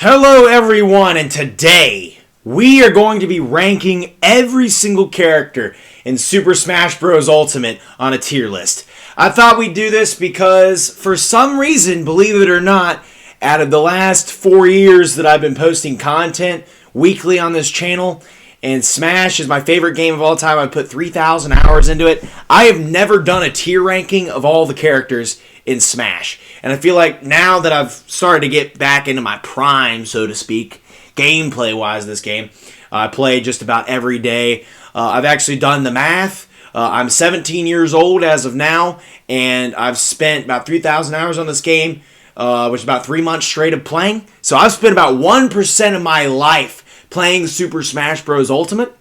Hello everyone, and today we are going to be ranking every single character in Super Smash Bros. Ultimate on a tier list. I thought we'd do this because for some reason, believe it or not, out of the last 4 years that I've been posting content weekly on this channel, and Smash is my favorite game of all time, I put 3,000 hours into it, I have never done a tier ranking of all the characters in Smash. And I feel like now that I've started to get back into my prime, so to speak, gameplay-wise this game, I play just about every day. I've actually done the math. I'm 17 years old as of now, and I've spent about 3,000 hours on this game, which is about 3 months straight of playing. So I've spent about 1% of my life playing Super Smash Bros. Ultimate.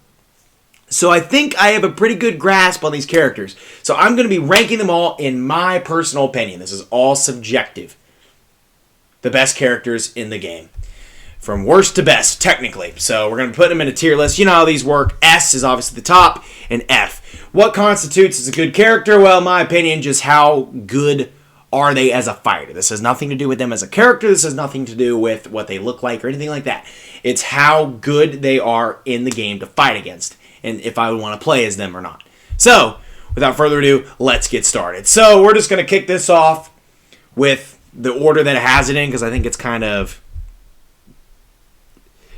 So I think I have a pretty good grasp on these characters. So I'm going to be ranking them all in my personal opinion. This is all subjective. The best characters in the game. From worst to best, technically. So we're going to put them in a tier list. You know how these work. S is obviously the top, and F. What constitutes as a good character? Well, in my opinion, just how good are they as a fighter. This has nothing to do with them as a character. This has nothing to do with what they look like or anything like that. It's how good they are in the game to fight against, and if I would want to play as them or not. So, without further ado, let's get started. So, we're just going to kick this off with the order that it has it in, because I think it's kind of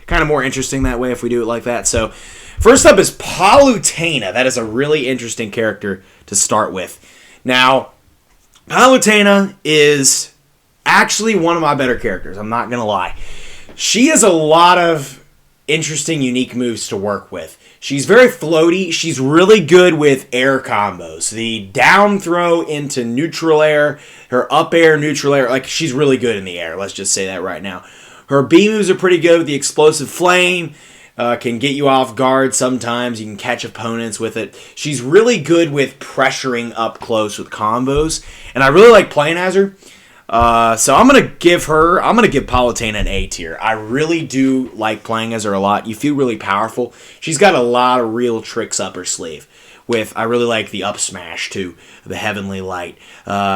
more interesting that way if we do it like that. So, first up is Palutena. That is a really interesting character to start with. Now, Palutena is actually one of my better characters. I'm not going to lie. She has a lot of interesting, unique moves to work with. She's very floaty. She's really good with air combos. The down throw into neutral air, her up air, neutral air. Like, she's really good in the air. Let's just say that right now. Her B moves are pretty good with the explosive flame. Can get you off guard sometimes. You can catch opponents with it. She's really good with pressuring up close with combos. And I really like playing as her. So I'm going to give Palutena an A tier. I really do like playing as her a lot. You feel really powerful. She's got a lot of real tricks up her sleeve. I really like the up smash too, the Heavenly Light.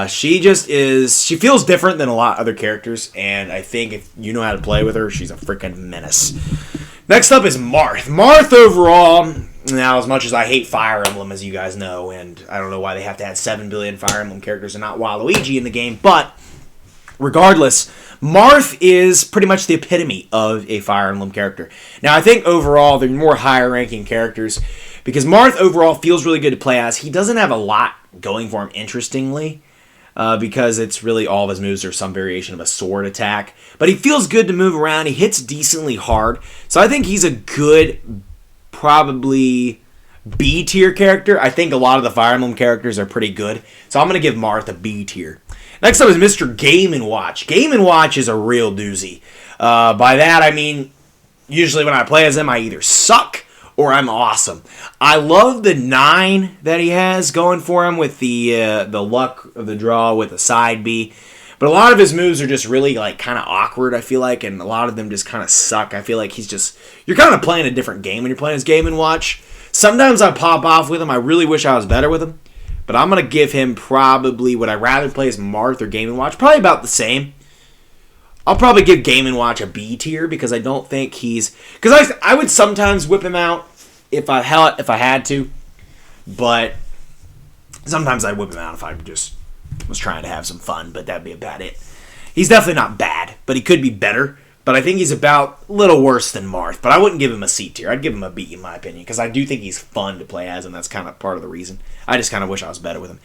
She feels different than a lot of other characters, and I think if you know how to play with her, she's a freaking menace. Next up is Marth. Marth overall, now as much as I hate Fire Emblem, as you guys know, and I don't know why they have to add 7 billion Fire Emblem characters and not Waluigi in the game, but regardless, Marth is pretty much the epitome of a Fire Emblem character. Now, I think overall, they're more higher-ranking characters, because Marth overall feels really good to play as. He doesn't have a lot going for him, interestingly, because it's really all of his moves are some variation of a sword attack. But he feels good to move around. He hits decently hard. So I think he's a good, probably B tier character. I think a lot of the Fire Emblem characters are pretty good. So I'm going to give Marth a B tier. Next up is Mr. Game & Watch. Game & Watch is a real doozy. By that I mean, usually when I play as him, I either suck or I'm awesome. I love the 9 that he has going for him with the luck of the draw with a side B. But a lot of his moves are just really kind of awkward, I feel like, and a lot of them just kind of suck. I feel like you're kind of playing a different game when you're playing his Game & Watch. Sometimes I pop off with him. I really wish I was better with him. But I'm going to give him probably, would I rather play as Marth or Game & Watch? Probably about the same. I'll probably give Game & Watch a B tier because I don't think because I would sometimes whip him out if I had to, but sometimes I'd whip him out if I just was trying to have some fun, but that'd be about it. He's definitely not bad, but he could be better. But I think he's about a little worse than Marth. But I wouldn't give him a C tier. I'd give him a B in my opinion, because I do think he's fun to play as, and that's kind of part of the reason. I just kind of wish I was better with him.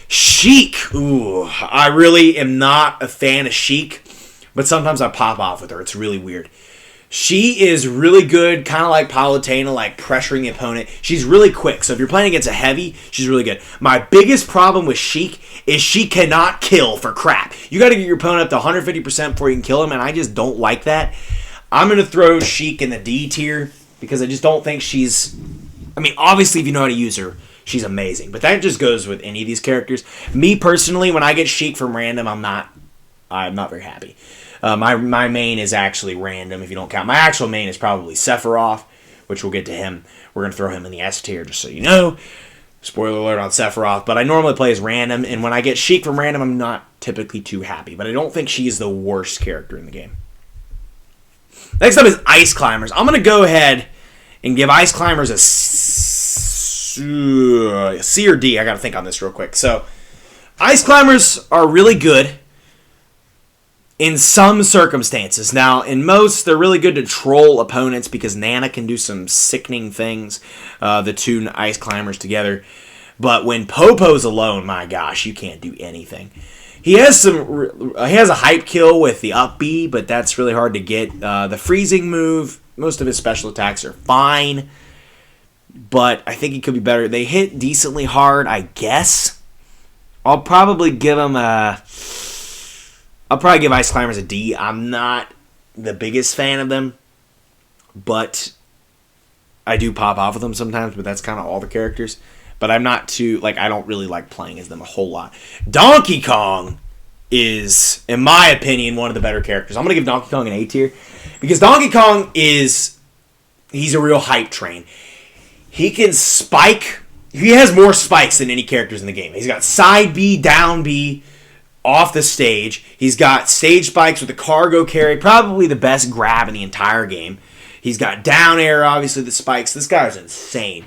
Sheik. Ooh, I really am not a fan of Sheik, but sometimes I pop off with her. It's really weird. She is really good, kind of like Palutena, like pressuring the opponent. She's really quick, so if you're playing against a heavy, she's really good. My biggest problem with Sheik is she cannot kill for crap. You got to get your opponent up to 150% before you can kill him, and I just don't like that. I'm going to throw Sheik in the D tier because I just don't think she's... I mean, obviously, if you know how to use her, she's amazing, but that just goes with any of these characters. Me, personally, when I get Sheik from random, I'm not very happy. My main is actually random, if you don't count. My actual main is probably Sephiroth, which we'll get to him. We're going to throw him in the S tier, just so you know. Spoiler alert on Sephiroth. But I normally play as random, and when I get Sheik from random, I'm not typically too happy. But I don't think she's the worst character in the game. Next up is Ice Climbers. I'm going to go ahead and give Ice Climbers a C or D. I got to think on this real quick. So, Ice Climbers are really good in some circumstances. Now, in most, they're really good to troll opponents because Nana can do some sickening things, the two Ice Climbers together. But when Popo's alone, my gosh, you can't do anything. He has a hype kill with the up B, but that's really hard to get. The freezing move, most of his special attacks are fine, but I think he could be better. They hit decently hard, I guess. I'll probably give Ice Climbers a D. I'm not the biggest fan of them, but I do pop off with them sometimes, but that's kind of all the characters. But I'm not too, I don't really like playing as them a whole lot. Donkey Kong is, in my opinion, one of the better characters. I'm going to give Donkey Kong an A tier because Donkey Kong he's a real hype train. He can spike. He has more spikes than any characters in the game. He's got side B, down B, off the stage. He's got stage spikes with the cargo carry, probably the best grab in the entire game. He's got down air, obviously, the spikes. This guy's insane.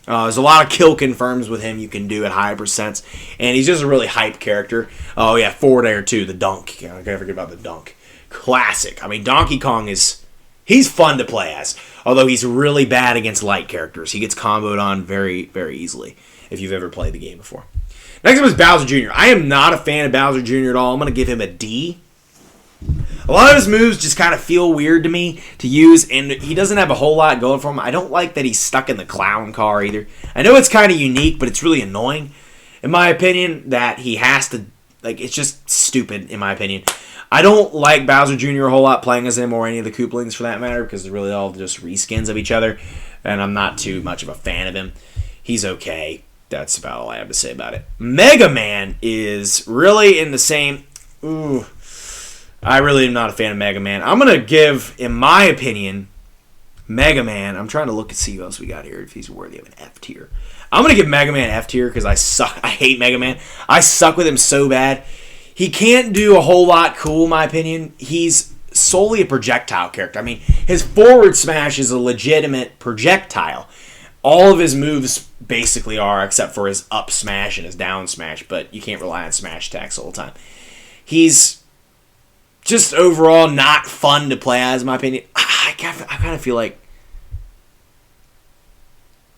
There's a lot of kill confirms with him you can do at high percents, and he's just a really hype character. Oh, yeah, forward air, too, the dunk. I can't forget about the dunk. Classic. I mean, Donkey Kong he's fun to play as, although he's really bad against light characters. He gets comboed on very, very easily if you've ever played the game before. Next up is Bowser Jr. I am not a fan of Bowser Jr. at all. I'm going to give him a D. A lot of his moves just kind of feel weird to me to use, and he doesn't have a whole lot going for him. I don't like that he's stuck in the clown car either. I know it's kind of unique, but it's really annoying, in my opinion, that he has to, it's just stupid, in my opinion. I don't like Bowser Jr. a whole lot playing as him or any of the Koopalings for that matter, because they're really all just reskins of each other, and I'm not too much of a fan of him. He's okay. That's about all I have to say about it. Mega Man is really in the same... I really am not a fan of Mega Man. I'm going to give, in my opinion, Mega Man... I'm trying to look and see who else we got here, if he's worthy of an F tier. I'm going to give Mega Man F tier because I suck. I hate Mega Man. I suck with him so bad. He can't do a whole lot cool, in my opinion. He's solely a projectile character. I mean, his forward smash is a legitimate projectile. All of his moves basically are, except for his up smash and his down smash, but you can't rely on smash attacks all the time. He's just overall not fun to play as, in my opinion. I kind of feel like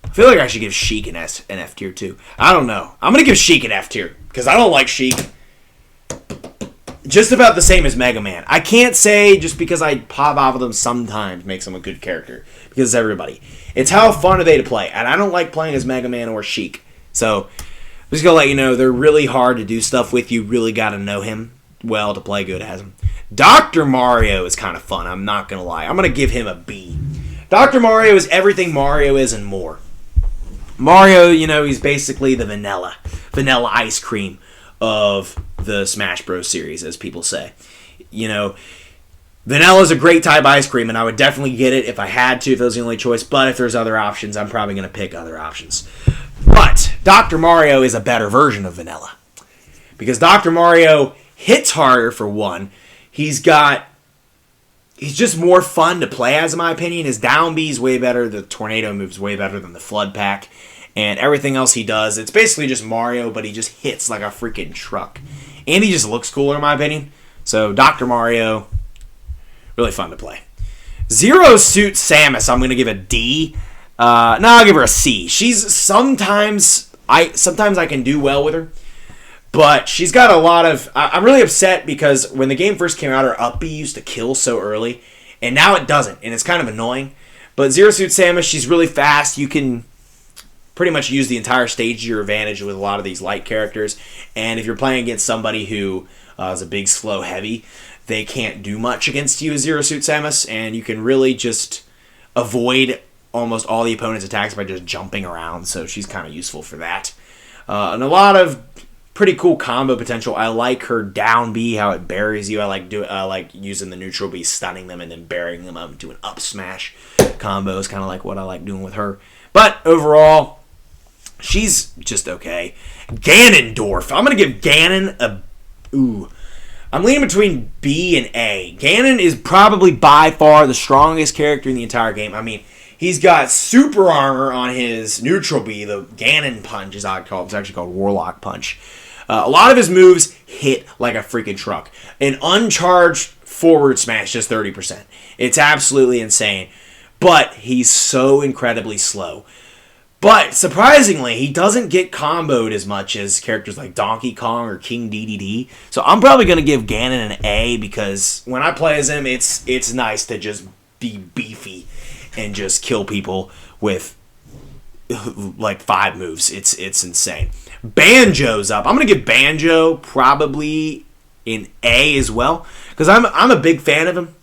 I should give Sheik an F tier too. I don't know. I'm going to give Sheik an F tier because I don't like Sheik. Just about the same as Mega Man. I can't say just because I pop off of them sometimes makes them a good character. Because it's everybody. It's how fun are they to play. And I don't like playing as Mega Man or Sheik. So, I'm just going to let you know, they're really hard to do stuff with. You really got to know him well to play good as him. Dr. Mario is kind of fun. I'm not going to lie. I'm going to give him a B. Dr. Mario is everything Mario is and more. Mario, he's basically the vanilla ice cream of the Smash Bros. Series, as people say. Vanilla is a great type of ice cream, and I would definitely get it if I had to, if that was the only choice. But if there's other options, I'm probably going to pick other options. But Dr. Mario is a better version of vanilla. Because Dr. Mario hits harder, for one. He's just more fun to play as, in my opinion. His down B is way better. The tornado move's way better than the flood pack. And everything else he does, it's basically just Mario, but he just hits like a freaking truck. And he just looks cooler, in my opinion. So, Dr. Mario, really fun to play. Zero Suit Samus, I'm going to give a D. No, I'll give her a C. Sometimes I can do well with her. But she's got a lot of... I'm really upset because when the game first came out, her up B used to kill so early. And now it doesn't. And it's kind of annoying. But Zero Suit Samus, she's really fast. You can pretty much use the entire stage to your advantage with a lot of these light characters. And if you're playing against somebody who is a big, slow, heavy, they can't do much against you as Zero Suit Samus. And you can really just avoid almost all the opponent's attacks by just jumping around. So she's kind of useful for that. And a lot of pretty cool combo potential. I like her down B, how it buries you. I like using the neutral B, stunning them, and then burying them up into an up smash combo is kind of like what I like doing with her. But overall, she's just okay. Ganondorf. I'm going to give Ganon I'm leaning between B and A. Ganon is probably by far the strongest character in the entire game. I mean, he's got super armor on his neutral B. The Ganon punch is I'd call it. It's actually called Warlock Punch. A lot of his moves hit like a freaking truck. An uncharged forward smash just 30%. It's absolutely insane. But he's so incredibly slow. But surprisingly, he doesn't get comboed as much as characters like Donkey Kong or King Dedede. So I'm probably going to give Ganon an A because when I play as him, it's nice to just be beefy and just kill people with like 5 moves. It's insane. Banjo's up. I'm going to give Banjo probably an A as well because I'm a big fan of him.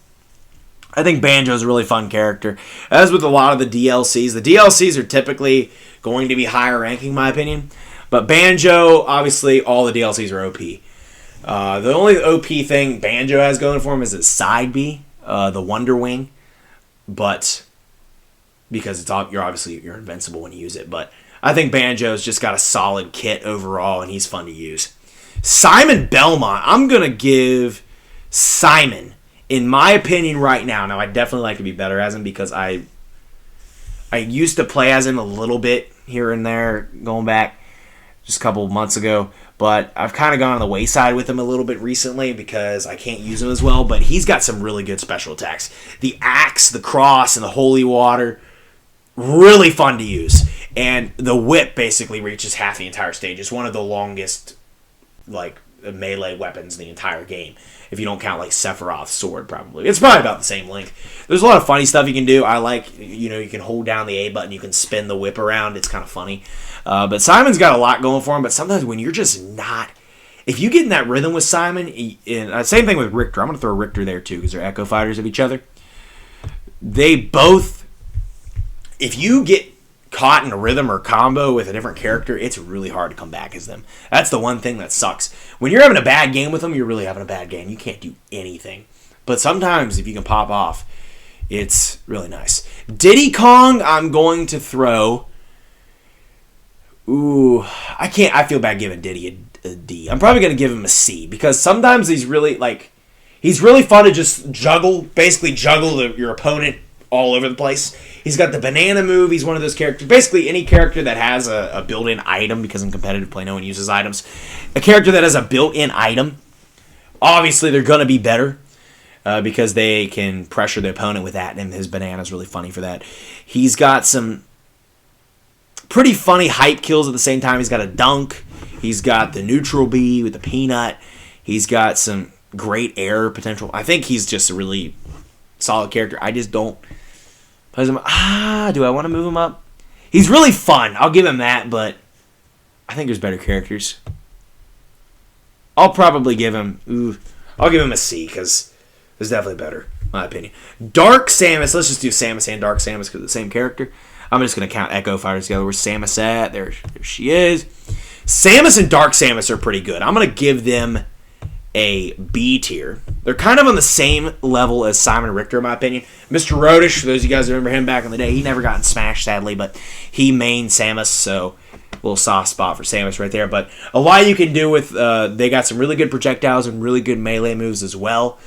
I think Banjo's a really fun character. As with a lot of the DLCs are typically going to be higher ranking, in my opinion. But Banjo, obviously, all the DLCs are OP. The only OP thing Banjo has going for him is his side B, the Wonder Wing. But because you're invincible when you use it. But I think Banjo's just got a solid kit overall, and he's fun to use. Simon Belmont, I'm going to give Simon, in my opinion right now I definitely like to be better as him because I used to play as him a little bit here and there going back just a couple of months ago, but I've kind of gone on the wayside with him a little bit recently because I can't use him as well, but he's got some really good special attacks. The axe, the cross, and the holy water, really fun to use. And the whip basically reaches half the entire stage. It's one of the longest melee weapons in the entire game. If you don't count like Sephiroth's sword, probably. It's probably about the same length. There's a lot of funny stuff you can do. I like, you can hold down the A button, you can spin the whip around. It's kind of funny. But Simon's got a lot going for him, but sometimes when you're just not... If you get in that rhythm with Simon, and same thing with Richter. I'm going to throw Richter there too, because they're echo fighters of each other. They both... If you get caught in a rhythm or combo with a different character, it's really hard to come back as them. That's the one thing that sucks. When you're having a bad game with them, you're really having a bad game. You can't do anything. But sometimes if you can pop off, it's really nice. Diddy Kong, I'm going to throw... Ooh, I can't. I feel bad giving Diddy a D. I'm probably going to give him a C because sometimes he's really fun to just basically juggle your opponent all over the place. He's got the banana move. He's one of those characters. Basically, any character that has a built-in item, because in competitive play, no one uses items. A character that has a built-in item, obviously they're going to be better because they can pressure the opponent with that, and his banana is really funny for that. He's got some pretty funny hype kills at the same time. He's got a dunk. He's got the neutral B with the peanut. He's got some great air potential. I think he's just a really solid character. I just don't... Do I want to move him up? He's really fun. I'll give him that, but I think there's better characters. I'll probably give him... I'll give him a C, because there's definitely better, in my opinion. Dark Samus. Let's just do Samus and Dark Samus, because they're the same character. I'm just going to count Echo Fighters together. Where's Samus at? There she is. Samus and Dark Samus are pretty good. I'm going to give them a B tier. They're kind of on the same level as Simon Richter, in my opinion. Mr. Rodish, for those of you guys who remember him back in the day, he never got in Smash, sadly, but he mained Samus, so a little soft spot for Samus right there. But a lot you can do with, they got some really good projectiles and really good melee moves as well.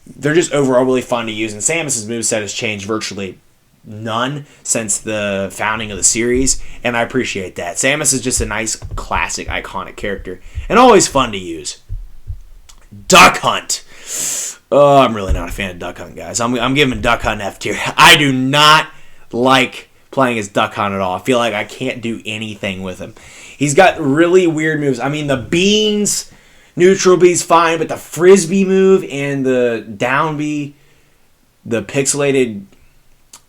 They're just overall really fun to use, and Samus's moveset has changed virtually none since the founding of the series, and I appreciate that. Samus is just a nice, classic, iconic character, and always fun to use. Duck Hunt. Oh, I'm really not a fan of Duck Hunt, guys. I'm giving Duck Hunt F tier. I do not like playing as Duck Hunt at all. I feel like I can't do anything with him. He's got really weird moves. I mean, the beans, neutral B's fine, but the frisbee move and the down B, the pixelated,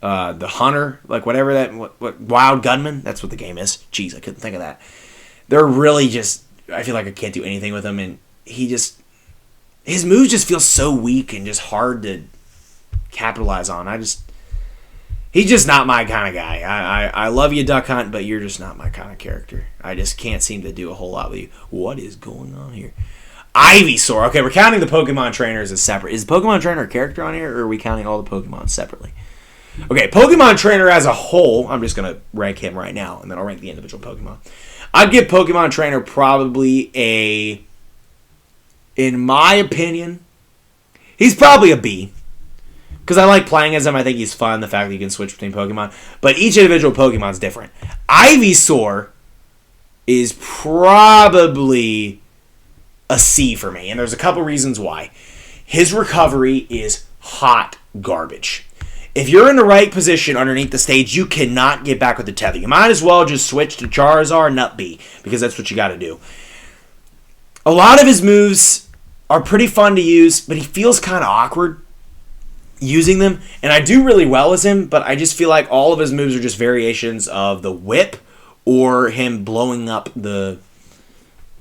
the hunter, like whatever that, what wild gunman, that's what the game is. Jeez, I couldn't think of that. They're really just, I feel like I can't do anything with him, and his moves just feel so weak and just hard to capitalize on. He's just not my kind of guy. I love you, Duck Hunt, but you're just not my kind of character. I just can't seem to do a whole lot with you. What is going on here? Ivysaur. Okay, we're counting the Pokemon trainers as separate. Is the Pokemon trainer a character on here, or are we counting all the Pokemon separately? Okay, Pokemon trainer as a whole, I'm just going to rank him right now, and then I'll rank the individual Pokemon. I'd give Pokemon trainer probably a in my opinion, he's probably a B. Because I like playing as him. I think he's fun, the fact that you can switch between Pokemon. But each individual Pokemon's different. Ivysaur is probably a C for me. And there's a couple reasons why. His recovery is hot garbage. If you're in the right position underneath the stage, you cannot get back with the tether. You might as well just switch to Charizard and Nut B, because that's what you got to do. A lot of his moves are pretty fun to use, but he feels kind of awkward using them. And I do really well as him, but I just feel like all of his moves are just variations of the whip or him blowing up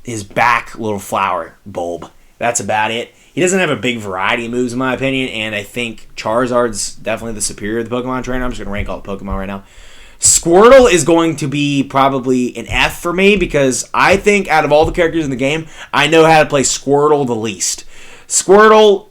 his back little flower bulb. That's about it. He doesn't have a big variety of moves, in my opinion, and I think Charizard's definitely the superior of the Pokemon trainer. I'm just going to rank all the Pokemon right now. Squirtle is going to be probably an F for me, because I think out of all the characters in the game, I know how to play Squirtle the least. Squirtle,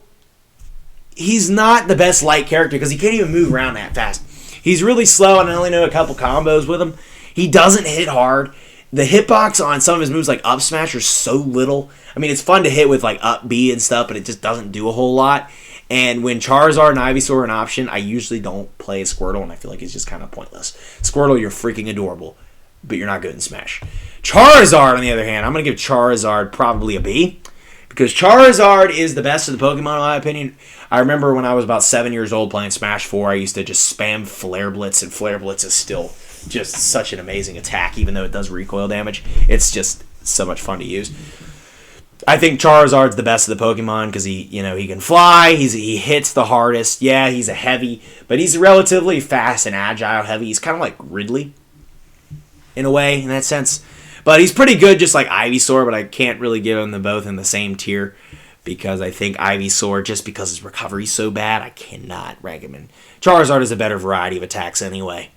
he's not the best light character, because he can't even move around that fast. He's really slow, and I only know a couple combos with him. He doesn't hit hard. The hitbox on some of his moves, like Up Smash, are so little. I mean, it's fun to hit with like Up B and stuff, but it just doesn't do a whole lot. And when Charizard and Ivysaur are an option, I usually don't play Squirtle, and I feel like it's just kind of pointless. Squirtle, you're freaking adorable, but you're not good in Smash. Charizard, on the other hand, I'm going to give Charizard probably a B, because Charizard is the best of the Pokemon, in my opinion. I remember when I was about 7 years old playing Smash 4, I used to just spam Flare Blitz, and Flare Blitz is still just such an amazing attack, even though it does recoil damage. It's just so much fun to use. I think Charizard's the best of the Pokemon because he can fly. He hits the hardest. Yeah, he's a heavy, but he's relatively fast and agile heavy. He's kind of like Ridley in a way, in that sense. But he's pretty good, just like Ivysaur, but I can't really give them both in the same tier because I think Ivysaur, just because his recovery's so bad, I cannot rank him in. Charizard is a better variety of attacks anyway.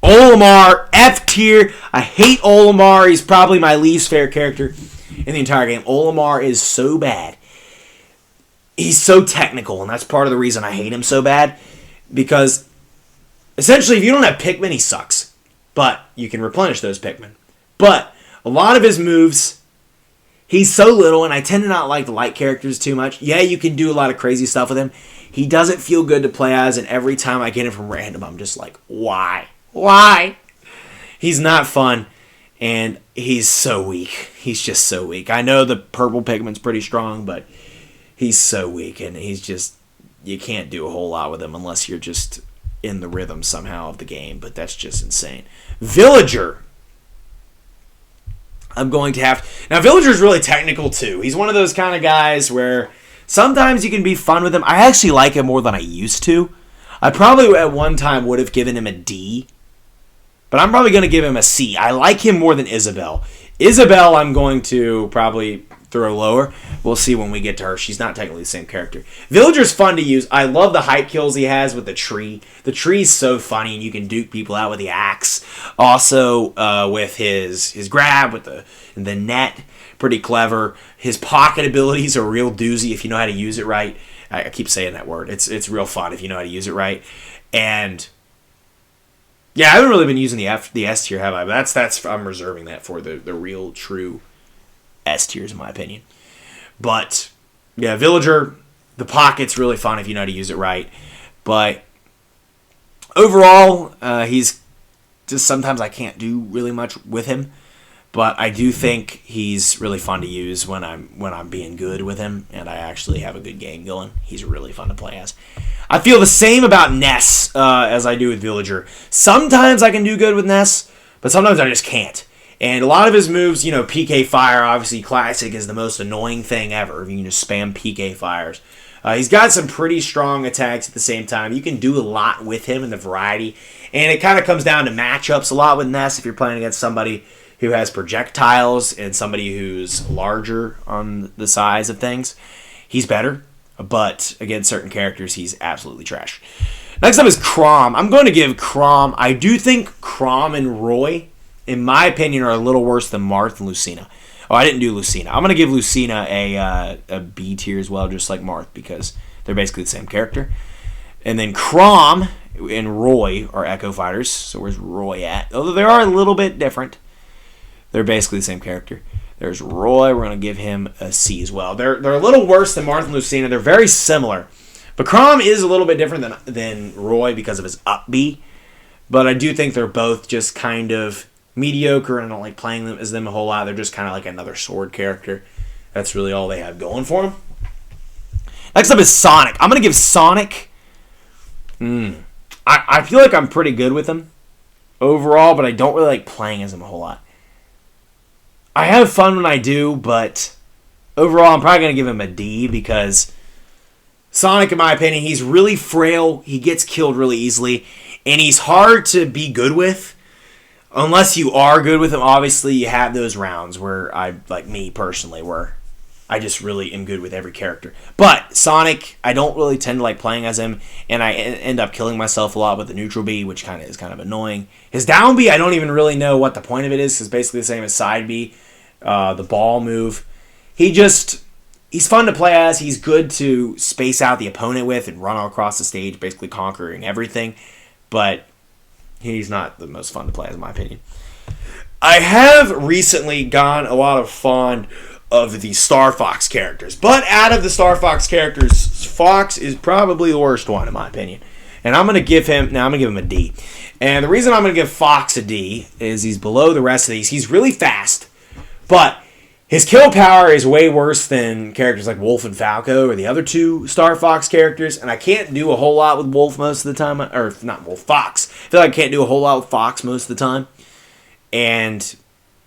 Olimar, F tier. I hate Olimar. He's probably my least favorite character in the entire game. Olimar is so bad. He's so technical, and that's part of the reason I hate him so bad. Because, essentially, if you don't have Pikmin, he sucks. But you can replenish those Pikmin. But a lot of his moves, he's so little, and I tend to not like the light characters too much. Yeah, you can do a lot of crazy stuff with him. He doesn't feel good to play as, and every time I get him from random, I'm just like, why? Why? He's not fun, and he's so weak. He's just so weak. I know the purple Pikmin's pretty strong, but he's so weak, and he's just, you can't do a whole lot with him unless you're just in the rhythm somehow of the game, but that's just insane. Villager. I'm going to have... Now, Villager's really technical, too. He's one of those kind of guys where sometimes you can be fun with him. I actually like him more than I used to. I probably at one time would have given him a D, but I'm probably going to give him a C. I like him more than Isabelle. Isabelle, I'm going to probably throw lower. We'll see when we get to her. She's not technically the same character. Villager's fun to use. I love the hype kills he has with the tree. The tree's so funny, and you can duke people out with the axe. Also, with his grab, with the net, pretty clever. His pocket abilities are a real doozy if you know how to use it right. I keep saying that word. It's real fun if you know how to use it right. And yeah, I haven't really been using the S tier, have I? But that's I'm reserving that for the real true S tiers, in my opinion. But yeah, Villager, the pocket's really fun if you know how to use it right. But overall, he's just sometimes I can't do really much with him. But I do think he's really fun to use when I'm being good with him, and I actually have a good game going. He's really fun to play as. I feel the same about Ness as I do with Villager. Sometimes I can do good with Ness, but sometimes I just can't. And a lot of his moves, PK Fire, obviously classic, is the most annoying thing ever. You can just spam PK Fires. He's got some pretty strong attacks at the same time. You can do a lot with him in the variety. And it kind of comes down to matchups a lot with Ness if you're playing against somebody who has projectiles and somebody who's larger on the size of things. He's better, but against certain characters, he's absolutely trash. Next up is Chrom. I'm going to give Chrom... I do think Chrom and Roy, in my opinion, are a little worse than Marth and Lucina. Oh, I didn't do Lucina. I'm going to give Lucina a B tier as well, just like Marth, because they're basically the same character. And then Chrom and Roy are Echo Fighters. So where's Roy at? Although they are a little bit different. They're basically the same character. There's Roy. We're going to give him a C as well. They're a little worse than Martha and Lucina. They're very similar. But Crom is a little bit different than Roy because of his up B. But I do think they're both just kind of mediocre, and I don't like playing them as them a whole lot. They're just kind of like another sword character. That's really all they have going for them. Next up is Sonic. I'm going to give Sonic... I feel like I'm pretty good with him overall, but I don't really like playing as him a whole lot. I have fun when I do, but overall I'm probably going to give him a D because Sonic, in my opinion, he's really frail. He gets killed really easily, and he's hard to be good with. Unless you are good with him, obviously you have those rounds where like me personally, where I just really am good with every character. But Sonic, I don't really tend to like playing as him, and I end up killing myself a lot with the neutral B, which is kind of annoying. His down B, I don't even really know what the point of it is, because it's basically the same as side B, the ball move. He's fun to play as. He's good to space out the opponent with and run all across the stage, basically conquering everything. But he's not the most fun to play as, in my opinion. I have recently gotten a lot of fond of the Star Fox characters. But out of the Star Fox characters, Fox is probably the worst one, in my opinion. And I'm going to give him a D. And the reason I'm going to give Fox a D is he's below the rest of these. He's really fast, but his kill power is way worse than characters like Wolf and Falco or the other two Star Fox characters. And I can't do a whole lot with Wolf most of the time. Or, not Wolf, Fox. I feel like I can't do a whole lot with Fox most of the time. And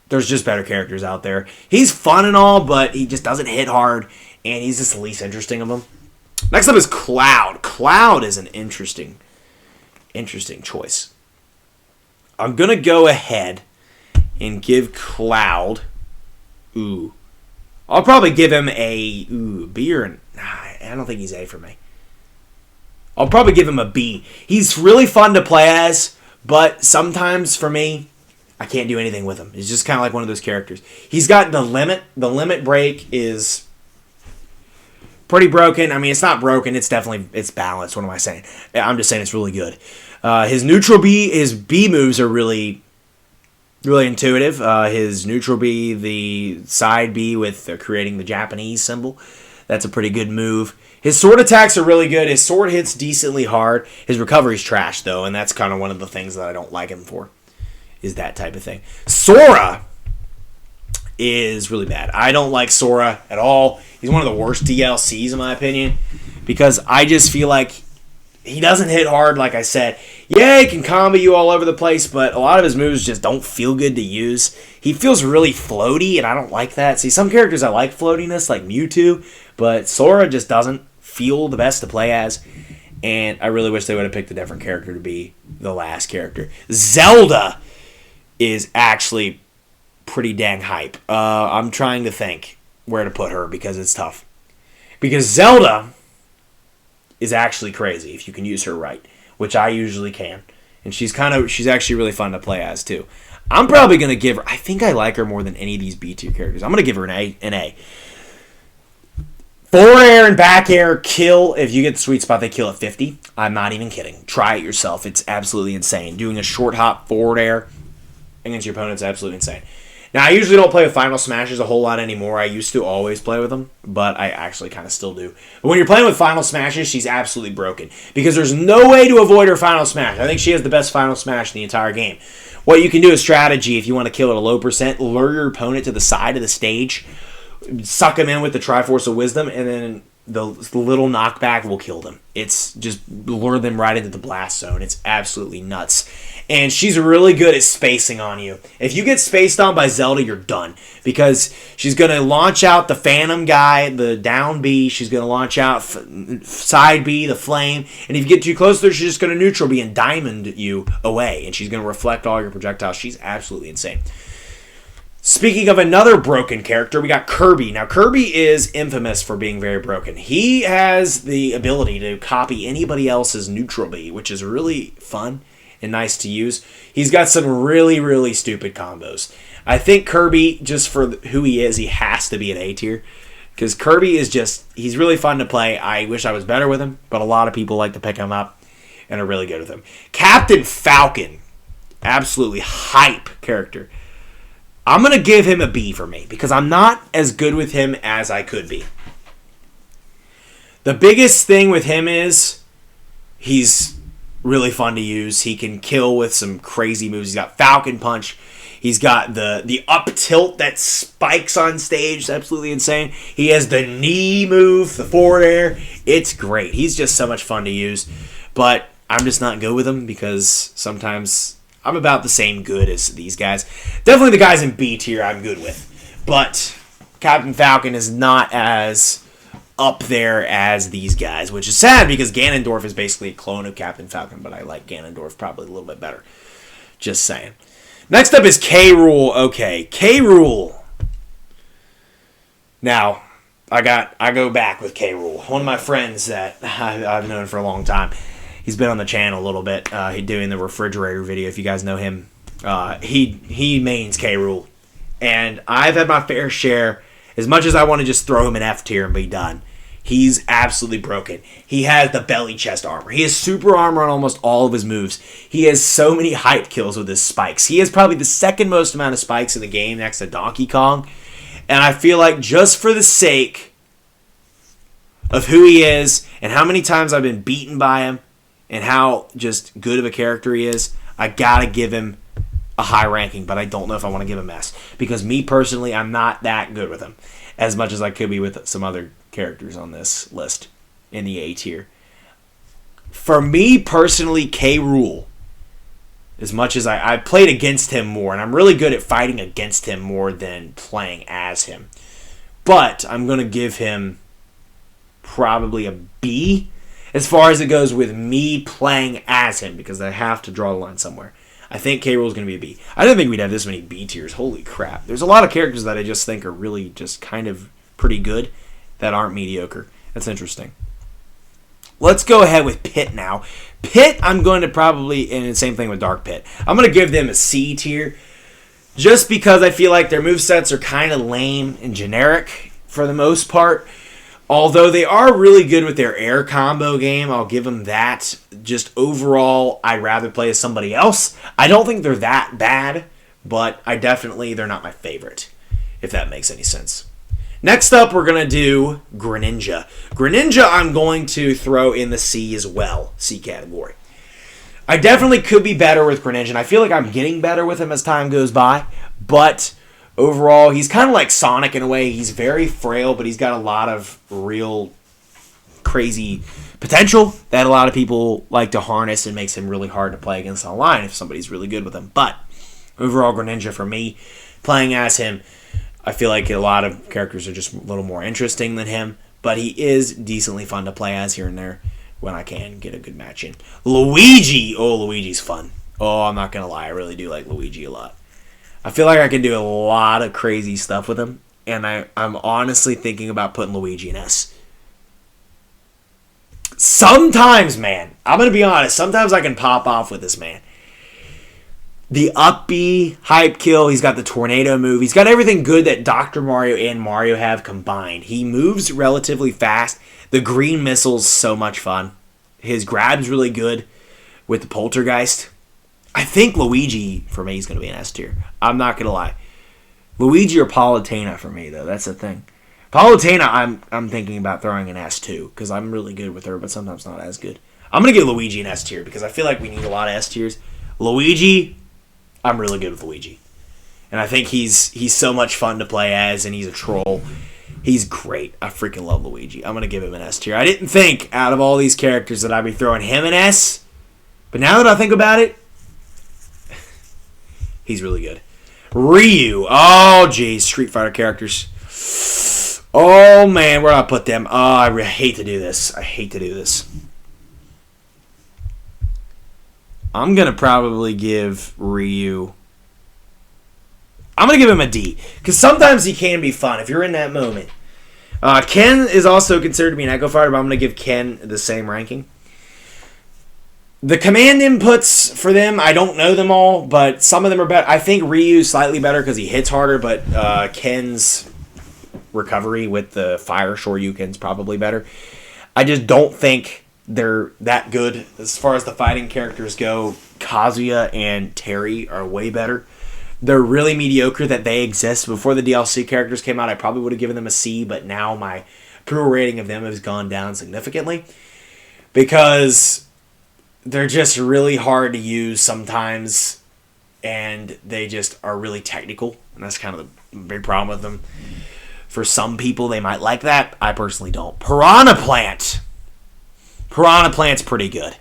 there's just better characters out there. He's fun and all, but he just doesn't hit hard, and he's just the least interesting of them. Next up is Cloud. Cloud is an interesting choice. I'm going to go ahead and give Cloud... I'll probably give him a B or an... I don't think he's A for me. I'll probably give him a B. He's really fun to play as, but sometimes for me, I can't do anything with him. He's just kind of like one of those characters. He's got the limit. The limit break is pretty broken. I mean, it's not broken. It's balanced. What am I saying? I'm just saying it's really good. His neutral B, his B moves are really, really intuitive. His neutral B, the side B with creating the Japanese symbol, that's a pretty good move. His sword attacks are really good. His sword hits decently hard. His recovery's trash, though, and that's kind of one of the things that I don't like him for. Is that type of thing. Sora is really bad. I don't like Sora at all. He's one of the worst DLCs in my opinion because I just feel like he doesn't hit hard, like I said. Yeah, he can combo you all over the place, but a lot of his moves just don't feel good to use. He feels really floaty, and I don't like that. See, some characters I like floatiness, like Mewtwo, but Sora just doesn't feel the best to play as, and I really wish they would have picked a different character to be the last character. Zelda is actually pretty dang hype. I'm trying to think where to put her because it's tough. Because Zelda is actually crazy if you can use her right, which I usually can. And she's actually really fun to play as too. I'm probably going to give her, I think I like her more than any of these B tier characters. I'm going to give her an A. Forward air and back air kill. If you get the sweet spot, they kill at 50. I'm not even kidding. Try it yourself. It's absolutely insane. Doing a short hop forward air against your opponent is absolutely insane. Now, I usually don't play with Final Smashes a whole lot anymore. I used to always play with them, but I actually kind of still do. But when you're playing with Final Smashes, she's absolutely broken because there's no way to avoid her Final Smash. I think she has the best Final Smash in the entire game. What you can do is strategy if you want to kill at a low percent, lure your opponent to the side of the stage, suck him in with the Triforce of Wisdom, and then the little knockback will kill them. It's just lure them right into the blast zone. It's absolutely nuts. And she's really good at spacing on you. If you get spaced on by Zelda, you're done. Because she's going to launch out the Phantom guy, the down B. She's going to launch out side B, the Flame. And if you get too close to her, she's just going to neutral B and diamond you away. And she's going to reflect all your projectiles. She's absolutely insane. Speaking of another broken character, we got Kirby. Now, Kirby is infamous for being very broken. He has the ability to copy anybody else's neutral B, which is really fun and nice to use. He's got some really, really stupid combos. I think Kirby, just for who he is, he has to be an A tier. Because Kirby is he's really fun to play. I wish I was better with him, but a lot of people like to pick him up and are really good with him. Captain Falcon, absolutely hype character. I'm going to give him a B for me because I'm not as good with him as I could be. The biggest thing with him is he's really fun to use. He can kill with some crazy moves. He's got Falcon Punch. He's got the up tilt that spikes on stage. It's absolutely insane. He has the knee move, the forward air. It's great. He's just so much fun to use. But I'm just not good with him because sometimes I'm about the same good as these guys. Definitely the guys in B tier I'm good with. But Captain Falcon is not as up there as these guys, which is sad because Ganondorf is basically a clone of Captain Falcon, but I like Ganondorf probably a little bit better. Just saying. Next up is K. Rool. Okay, K. Rool. Now, I go back with K. Rool. One of my friends that I've known for a long time. He's been on the channel a little bit. He's doing the refrigerator video. If you guys know him, he mains K. Rool, and I've had my fair share. As much as I want to just throw him in F tier and be done, he's absolutely broken. He has the belly chest armor. He has super armor on almost all of his moves. He has so many hype kills with his spikes. He has probably the second most amount of spikes in the game next to Donkey Kong. And I feel like just for the sake of who he is and how many times I've been beaten by him and how just good of a character he is, I gotta give him a high ranking, but I don't know if I want to give him S. Because me personally, I'm not that good with him as much as I could be with some other characters on this list in the A tier. For me personally, K. Rool, as much as I played against him more, and I'm really good at fighting against him more than playing as him. But I'm going to give him probably a B as far as it goes with me playing as him, because I have to draw the line somewhere. I think K. Rool is going to be a B. I didn't think we'd have this many B tiers. Holy crap. There's a lot of characters that I just think are really just kind of pretty good that aren't mediocre. That's interesting. Let's go ahead with Pit now. Pit, I'm going to probably, and the same thing with Dark Pit, I'm going to give them a C tier just because I feel like their movesets are kind of lame and generic for the most part. Although they are really good with their air combo game, I'll give them that. Just overall, I'd rather play as somebody else. I don't think they're that bad, but they're not my favorite, if that makes any sense. Next up, we're going to do Greninja. Greninja, I'm going to throw in the C as well, C category. I definitely could be better with Greninja, and I feel like I'm getting better with him as time goes by, but overall, he's kind of like Sonic in a way. He's very frail, but he's got a lot of real crazy potential that a lot of people like to harness and makes him really hard to play against online if somebody's really good with him. But overall, Greninja for me, playing as him, I feel like a lot of characters are just a little more interesting than him, but he is decently fun to play as here and there when I can get a good match in. Luigi! Oh, Luigi's fun. Oh, I'm not going to lie. I really do like Luigi a lot. I feel like I can do a lot of crazy stuff with him, and I'm honestly thinking about putting Luigi in S. Sometimes, man, I'm going to be honest, sometimes I can pop off with this man. The up B, hype kill, he's got the tornado move, he's got everything good that Dr. Mario and Mario have combined. He moves relatively fast. The green missile's so much fun. His grab's really good with the poltergeist. I think Luigi, for me, is going to be an S tier. I'm not going to lie. Luigi or Palutena for me, though. That's the thing. Palutena, I'm thinking about throwing an S too, because I'm really good with her, but sometimes not as good. I'm going to give Luigi an S tier, because I feel like we need a lot of S tiers. Luigi, I'm really good with Luigi. And I think he's so much fun to play as, and he's a troll. He's great. I freaking love Luigi. I'm going to give him an S tier. I didn't think, out of all these characters, that I'd be throwing him an S, but now that I think about it, he's really good. Ryu. Oh, geez. Street Fighter characters. Oh, man. Where do I put them? Oh, I hate to do this. I'm going to probably give Ryu... I'm going to give him a D. Because sometimes he can be fun if you're in that moment. Ken is also considered to be an Echo Fighter, but I'm going to give Ken the same ranking. The command inputs for them, I don't know them all, but some of them are better. I think Ryu's slightly better because he hits harder, but Ken's recovery with the Fire Shoryuken's probably better. I just don't think they're that good. As far as the fighting characters go, Kazuya and Terry are way better they're really mediocre that they exist. Before the DLC characters came out, I probably would have given them a C, but now my approval rating of them has gone down significantly because they're just really hard to use sometimes, and they just are really technical, and that's kind of the big problem with them. For some people, they might like that. I personally don't. Piranha Plant's pretty good.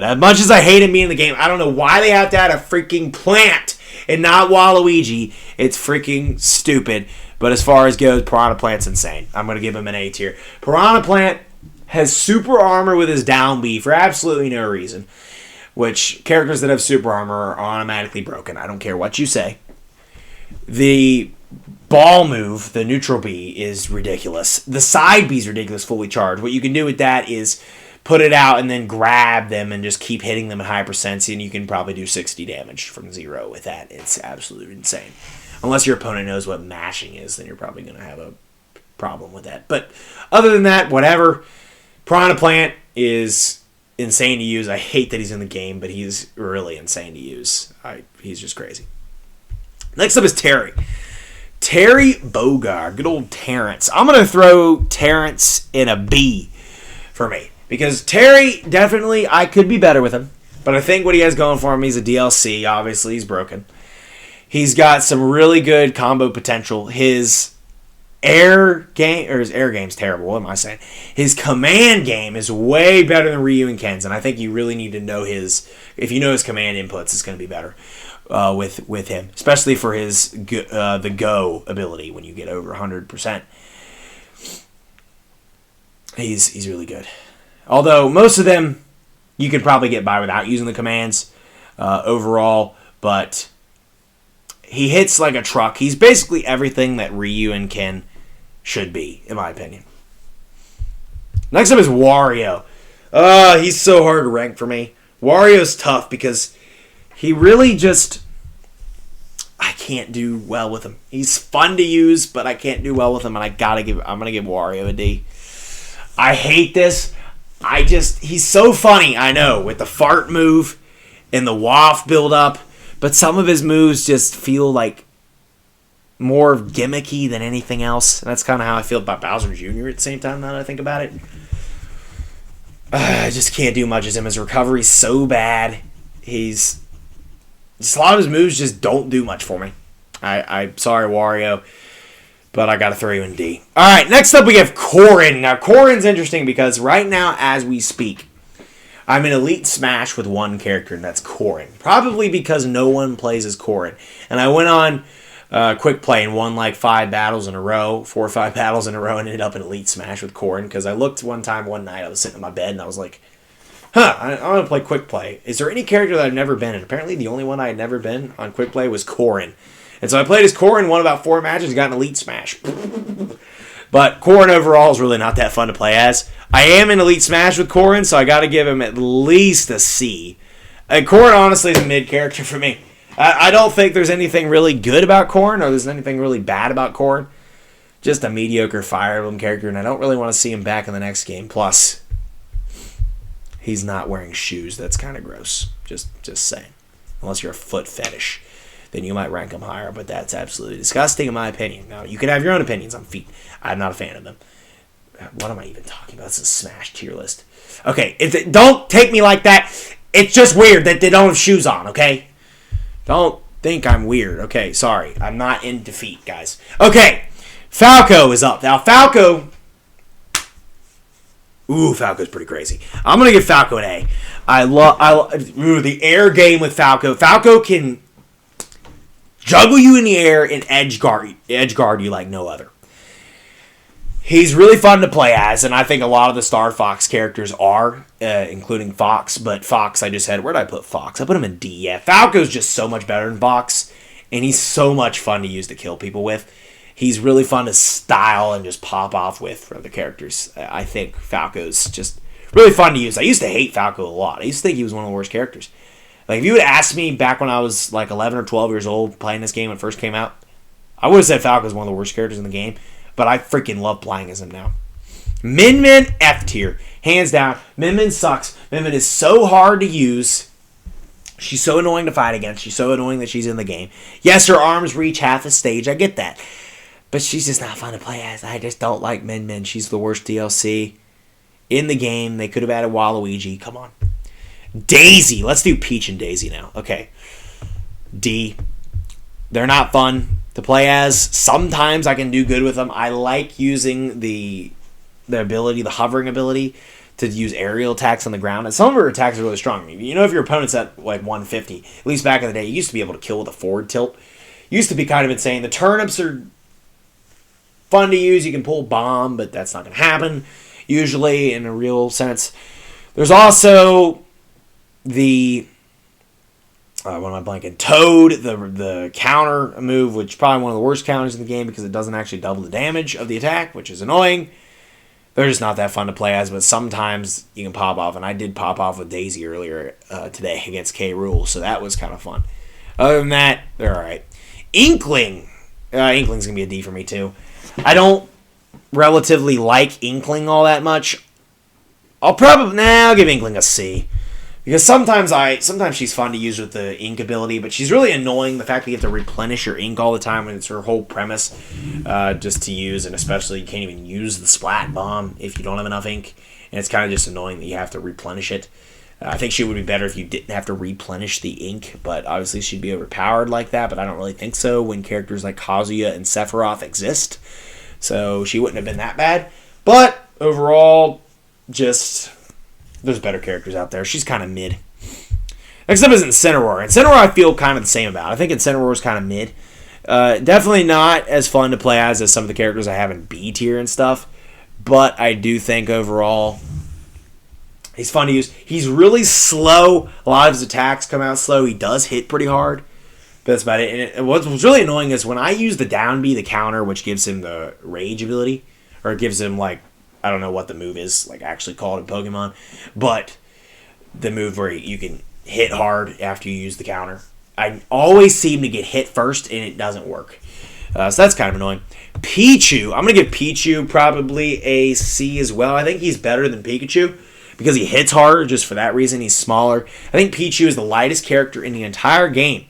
As much as I hate him being in the game, I don't know why they have to add a freaking plant and not Waluigi. It's freaking stupid. But as far as goes, Piranha Plant's insane. I'm going to give him an A tier. Piranha Plant has super armor with his down B for absolutely no reason. Which, characters that have super armor are automatically broken. I don't care what you say. The ball move, the neutral B, is ridiculous. The side B is ridiculous, fully charged. What you can do with that is put it out and then grab them and just keep hitting them at high percents, and you can probably do 60 damage from 0 with that. It's absolutely insane. Unless your opponent knows what mashing is, then you're probably going to have a problem with that. But other than that, whatever. Piranha Plant is insane to use. I hate that he's in the game, but he's really insane to use. He's just crazy. Next up is Terry. Terry Bogard, good old Terrence. I'm going to throw Terrence in a B for me. Because Terry, definitely, I could be better with him. But I think what he has going for him, he's a DLC. Obviously, he's broken. He's got some really good combo potential. His air game's terrible. What am I saying? His command game is way better than Ryu and Ken's. And I think you really need to know his... If you know his command inputs, it's going to be better. With him, especially for his the go ability when you get over 100%. He's really good. Although most of them you could probably get by without using the commands overall, but he hits like a truck. He's basically everything that Ryu and Ken should be, in my opinion. Next up is Wario. He's so hard to rank for me. Wario's tough because he really just... I can't do well with him. He's fun to use, but I can't do well with him, and I'm going to give Wario a D. I hate this. He's so funny, I know, with the fart move and the waft build-up, but some of his moves just feel like more gimmicky than anything else. And that's kind of how I feel about Bowser Jr. at the same time, now that I think about it. I just can't do much as him. His recovery's so bad. Just a lot of his moves just don't do much for me. I'm sorry, Wario, but I got to throw you in D. All right, next up we have Corrin. Now, Corrin's interesting because right now, as we speak, I'm in Elite Smash with one character, and that's Corrin. Probably because no one plays as Corrin. And I went on Quick Play and won like 4 or 5 battles in a row, and ended up in Elite Smash with Corrin because I looked one night, I was sitting in my bed, and I was like, I want to play Quick Play. Is there any character that I've never been? And apparently the only one I had never been on Quick Play was Corrin. And so I played as Corrin, won about 4 matches, got an Elite Smash. But Corrin overall is really not that fun to play as. I am in Elite Smash with Corrin, so I got to give him at least a C. Corrin honestly is a mid character for me. I don't think there's anything really good about Corrin, or there's anything really bad about Corrin. Just a mediocre Fire Emblem character, and I don't really want to see him back in the next game. Plus, he's not wearing shoes. That's kind of gross. Just saying. Unless you're a foot fetish, then you might rank him higher, but that's absolutely disgusting in my opinion. Now, you can have your own opinions on feet. I'm not a fan of them. What am I even talking about? It's a Smash tier list. Okay, don't take me like that. It's just weird that they don't have shoes on, okay? Don't think I'm weird. Okay, sorry. I'm not into feet, guys. Okay, Falco is up. Now, Falco's pretty crazy. I'm going to give Falco an A. I love the air game with Falco. Falco can juggle you in the air and edge guard you like no other. He's really fun to play as, and I think a lot of the Star Fox characters are, including Fox. But Fox, where did I put Fox? I put him in D. Yeah, Falco's just so much better than Fox, and he's so much fun to use to kill people with. He's really fun to style and just pop off with for other characters. I think Falco's just really fun to use. I used to hate Falco a lot. I used to think he was one of the worst characters. Like, if you would ask me back when I was like 11 or 12 years old playing this game when it first came out, I would have said Falco was one of the worst characters in the game. But I freaking love playing as him now. Min Min F tier. Hands down. Min Min sucks. Min Min is so hard to use. She's so annoying to fight against. She's so annoying that she's in the game. Yes, her arms reach half the stage. I get that. But she's just not fun to play as. I just don't like Min Min. She's the worst DLC in the game. They could have added Waluigi. Come on. Daisy. Let's do Peach and Daisy now. Okay. D. They're not fun to play as. Sometimes I can do good with them. I like using the ability, the hovering ability, to use aerial attacks on the ground. And some of her attacks are really strong. You know, if your opponent's at like 150, at least back in the day, you used to be able to kill with a forward tilt. Used to be kind of insane. The turnips are fun to use. You can pull bomb, but that's not going to happen usually in a real sense. There's also the what am I blanking? Toad, the counter move, which is probably one of the worst counters in the game because it doesn't actually double the damage of the attack, which is annoying. They're just not that fun to play as, but sometimes you can pop off, and I did pop off with Daisy earlier today against K. Rool, so that was kind of fun. Other than that, they're alright. Inkling. Inkling's going to be a D for me, too. I don't relatively like Inkling all that much. I'll give Inkling a C. Because sometimes she's fun to use with the ink ability, but she's really annoying. The fact that you have to replenish your ink all the time, and it's her whole premise just to use, and especially you can't even use the Splat Bomb if you don't have enough ink, and it's kind of just annoying that you have to replenish it. I think she would be better if you didn't have to replenish the ink, but obviously she'd be overpowered like that, but I don't really think so when characters like Kazuya and Sephiroth exist, so she wouldn't have been that bad. But overall, just there's better characters out there. She's kind of mid. Next up is Incineroar. Incineroar I feel kind of the same about. I think Incineroar is kind of mid. Definitely not as fun to play as some of the characters I have in B tier and stuff, but I do think overall he's fun to use. He's really slow. A lot of his attacks come out slow. He does hit pretty hard, but that's about it. And what's really annoying is when I use the down B, the counter, which gives him the rage ability, or it gives him like, I don't know what the move is like actually called in Pokemon, but the move where you can hit hard after you use the counter. I always seem to get hit first, and it doesn't work. So that's kind of annoying. Pichu. I'm going to give Pichu probably a C as well. I think he's better than Pikachu because he hits harder just for that reason. He's smaller. I think Pichu is the lightest character in the entire game.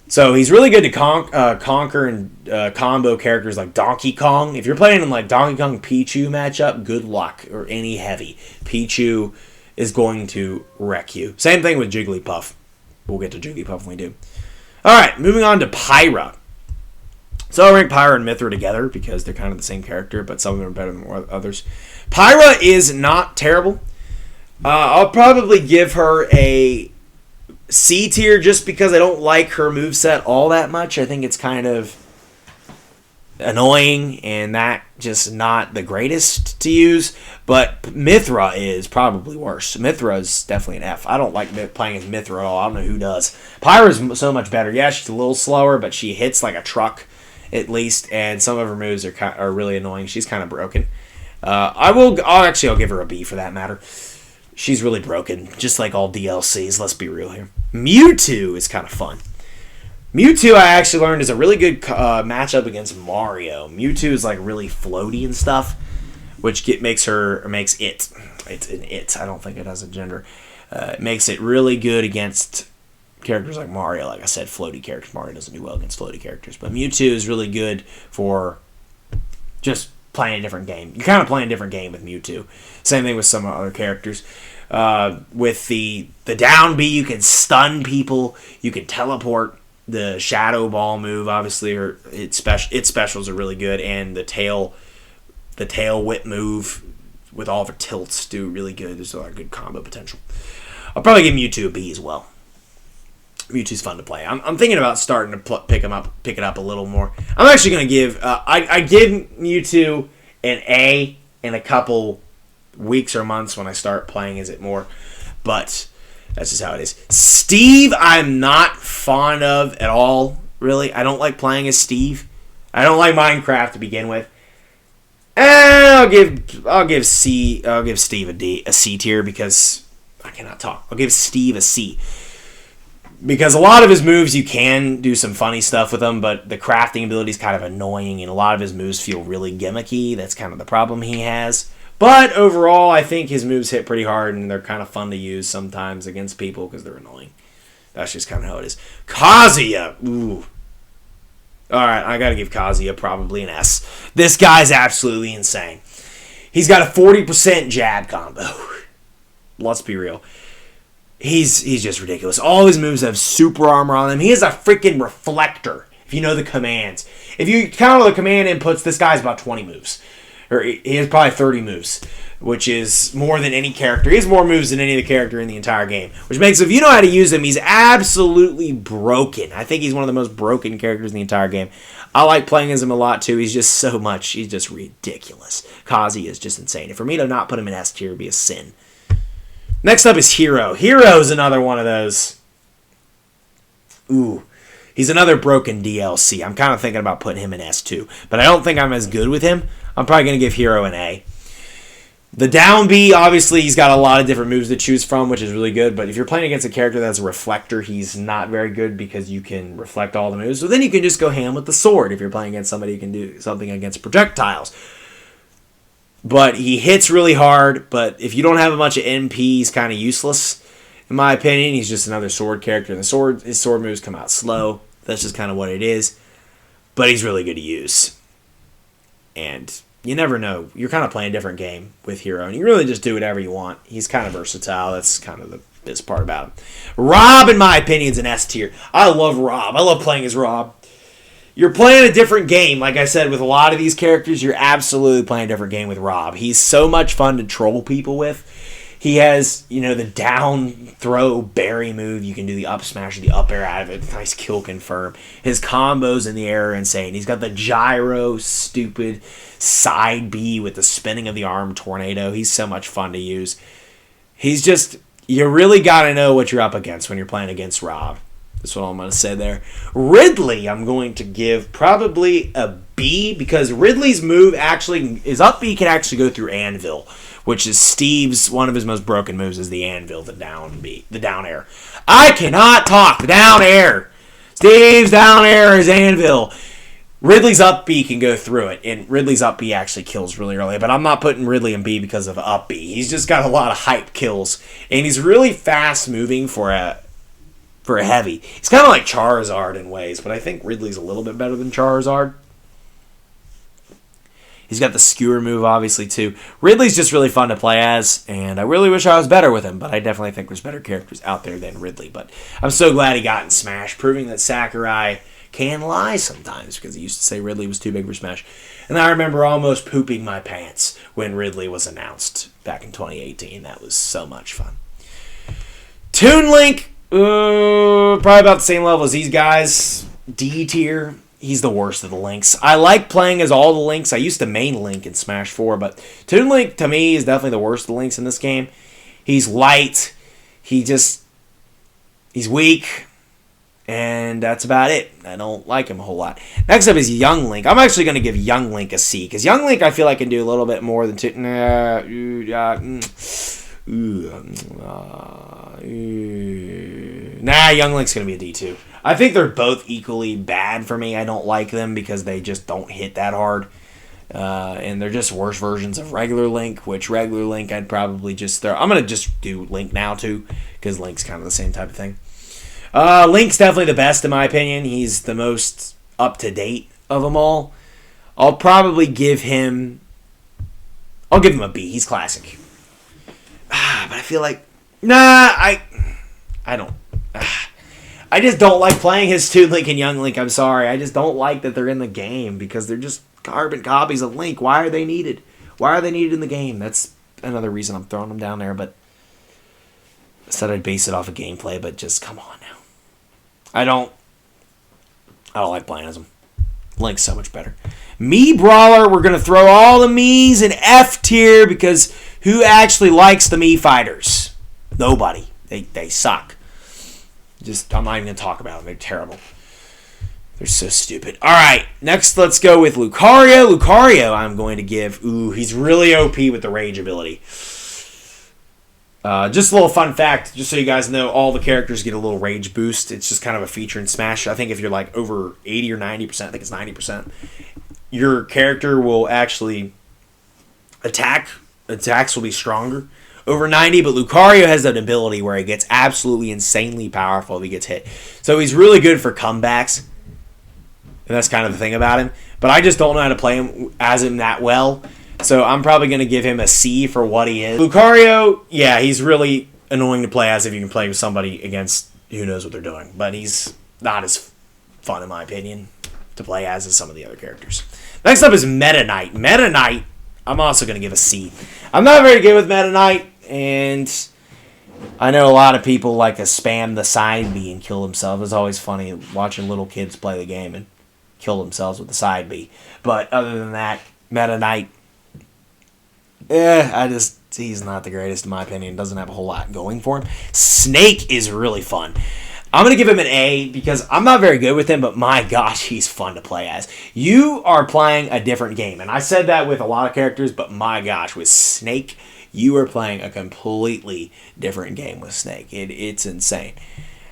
So he's really good to conquer and combo characters like Donkey Kong. If you're playing in like Donkey Kong Pichu matchup, good luck, or any heavy. Pichu is going to wreck you. Same thing with Jigglypuff. We'll get to Jigglypuff when we do. Alright, moving on to Pyra. So I'll rank Pyra and Mythra together because they're kind of the same character, but some of them are better than others. Pyra is not terrible. I'll probably give her a C tier just because I don't like her moveset all that much. I think it's kind of annoying and that just not the greatest to use. But Mythra is probably worse. Mythra is definitely an F. I don't like playing as Mythra at all. I don't know who does. Pyra's so much better. Yeah, she's a little slower, but she hits like a truck at least, and some of her moves are really annoying. She's kind of broken. I'll give her a B for that matter. She's really broken, just like all DLCs, let's be real here. Mewtwo is kind of fun. Mewtwo, I actually learned, is a really good matchup against Mario. Mewtwo is like really floaty and stuff, which makes it. It's an it. I don't think it has a gender. It makes it really good against characters like Mario. Like I said, floaty characters. Mario doesn't do well against floaty characters, but Mewtwo is really good for just playing a different game. You're kind of playing a different game with Mewtwo. Same thing with some other characters. With the down B, you can stun people. You can teleport. The Shadow Ball move, obviously, its specials are really good, and the tail whip move with all of her tilts do really good. There's a lot of good combo potential. I'll probably give Mewtwo a B as well. Mewtwo's fun to play. I'm thinking about starting to pick it up a little more. I'm actually going to give I give Mewtwo an A in a couple weeks or months when I start playing as it more, but that's just how it is. Steve, I'm not fond of at all. Really, I don't like playing as Steve. I don't like Minecraft to begin with. And I'll give Steve a C tier because I cannot talk. I'll give Steve a C. Because a lot of his moves, you can do some funny stuff with them, but the crafting ability is kind of annoying, and a lot of his moves feel really gimmicky. That's kind of the problem he has. But overall, I think his moves hit pretty hard, and they're kind of fun to use sometimes against people because they're annoying. That's just kind of how it is. Kazuya. Ooh. Alright, I gotta give Kazuya probably an S. This guy's absolutely insane. He's got a 40% jab combo. Let's be real. He's just ridiculous. All his moves have super armor on them. He has a freaking reflector, if you know the commands. If you count all the command inputs, this guy's about 20 moves. Or he has probably 30 moves, which is more than any character. He has more moves than any other character in the entire game. Which makes, if you know how to use him, he's absolutely broken. I think he's one of the most broken characters in the entire game. I like playing as him a lot, too. He's just so much. He's just ridiculous. Kazi is just insane. And for me to not put him in S tier would be a sin. Next up is Hero. Hero's another one of those. Ooh. He's another broken DLC. I'm kind of thinking about putting him in S2. But I don't think I'm as good with him. I'm probably going to give Hero an A. The down B, obviously, he's got a lot of different moves to choose from, which is really good. But if you're playing against a character that's a reflector, he's not very good because you can reflect all the moves. So then you can just go ham with the sword. If you're playing against somebody who can do something against projectiles. But he hits really hard. But if you don't have a bunch of NP, he's kind of useless. In my opinion, he's just another sword character. And his sword moves come out slow. That's just kind of what it is. But he's really good to use. And you never know. You're kind of playing a different game with Hero. And you really just do whatever you want. He's kind of versatile. That's kind of the best part about him. Rob, in my opinion, is an S tier. I love Rob. I love playing as Rob. You're playing a different game. Like I said, with a lot of these characters, you're absolutely playing a different game with Rob. He's so much fun to troll people with. He has, the down throw berry move. You can do the up smash or the up air out of it. Nice kill confirm. His combos in the air are insane. He's got the gyro, stupid side B with the spinning of the arm tornado. He's so much fun to use. He's just, you really got to know what you're up against when you're playing against Rob. That's what I'm going to say there. Ridley, I'm going to give probably a B because Ridley's move actually, his up B can actually go through Anvil, which is Steve's, one of his most broken moves is the Anvil, the down B, the down air. I cannot talk, the down air. Steve's down air is Anvil. Ridley's up B can go through it, and Ridley's up B actually kills really early, but I'm not putting Ridley in B because of up B. He's just got a lot of hype kills, and he's really fast moving for a heavy. He's kind of like Charizard in ways, but I think Ridley's a little bit better than Charizard. He's got the skewer move, obviously, too. Ridley's just really fun to play as, and I really wish I was better with him, but I definitely think there's better characters out there than Ridley. But I'm so glad he got in Smash, proving that Sakurai can lie sometimes, because he used to say Ridley was too big for Smash. And I remember almost pooping my pants when Ridley was announced back in 2018. That was so much fun. Toon Link, probably about the same level as these guys. D tier. He's the worst of the Links. I like playing as all the Links. I used to main Link in Smash 4, but Toon Link, to me, is definitely the worst of the Links in this game. He's light. He's weak. And that's about it. I don't like him a whole lot. Next up is Young Link. I'm actually going to give Young Link a C, because Young Link I feel like can do a little bit more than Young Link's going to be a D2. I think they're both equally bad for me. I don't like them because they just don't hit that hard. And they're just worse versions of regular Link, which regular Link I'd probably just throw. I'm going to just do Link now, too, because Link's kind of the same type of thing. Link's definitely the best, in my opinion. He's the most up-to-date of them all. I'll probably give him... I'll give him a B. He's classic. But I feel like... I don't... I just don't like playing his Toon Link and Young Link. I'm sorry. I just don't like that they're in the game because they're just carbon copies of Link. Why are they needed? Why are they needed in the game? That's another reason I'm throwing them down there. But I said I'd base it off of gameplay, but just come on now. I don't like playing as them. Link's so much better. Mii Brawler, we're going to throw all the Mii's in F tier because who actually likes the Mii fighters? Nobody. They suck. I'm not even going to talk about them. They're terrible. They're so stupid. All right, next let's go with Lucario. Lucario, I'm going to give... he's really OP with the Rage ability. Just a little fun fact, just so you guys know, all the characters get a little Rage boost. It's just kind of a feature in Smash. I think if you're like over 80 or 90%, I think it's 90%, your character will actually attacks will be stronger. over 90, but Lucario has an ability where he gets absolutely insanely powerful if he gets hit. So he's really good for comebacks, and that's kind of the thing about him. But I just don't know how to play him that well, so I'm probably going to give him a C for what he is. Lucario, yeah, he's really annoying to play as if you can play with somebody against who knows what they're doing, but he's not as fun, in my opinion, to play as some of the other characters. Next up is Meta Knight. Meta Knight, I'm also going to give a C. I'm not very good with Meta Knight, and I know a lot of people like to spam the side B and kill themselves. It's always funny watching little kids play the game and kill themselves with the side B. But other than that, Meta Knight, he's not the greatest in my opinion. Doesn't have a whole lot going for him. Snake is really fun. I'm going to give him an A because I'm not very good with him, but my gosh, he's fun to play as. You are playing a different game, and I said that with a lot of characters, but my gosh, with Snake, you are playing a completely different game with Snake. It's insane.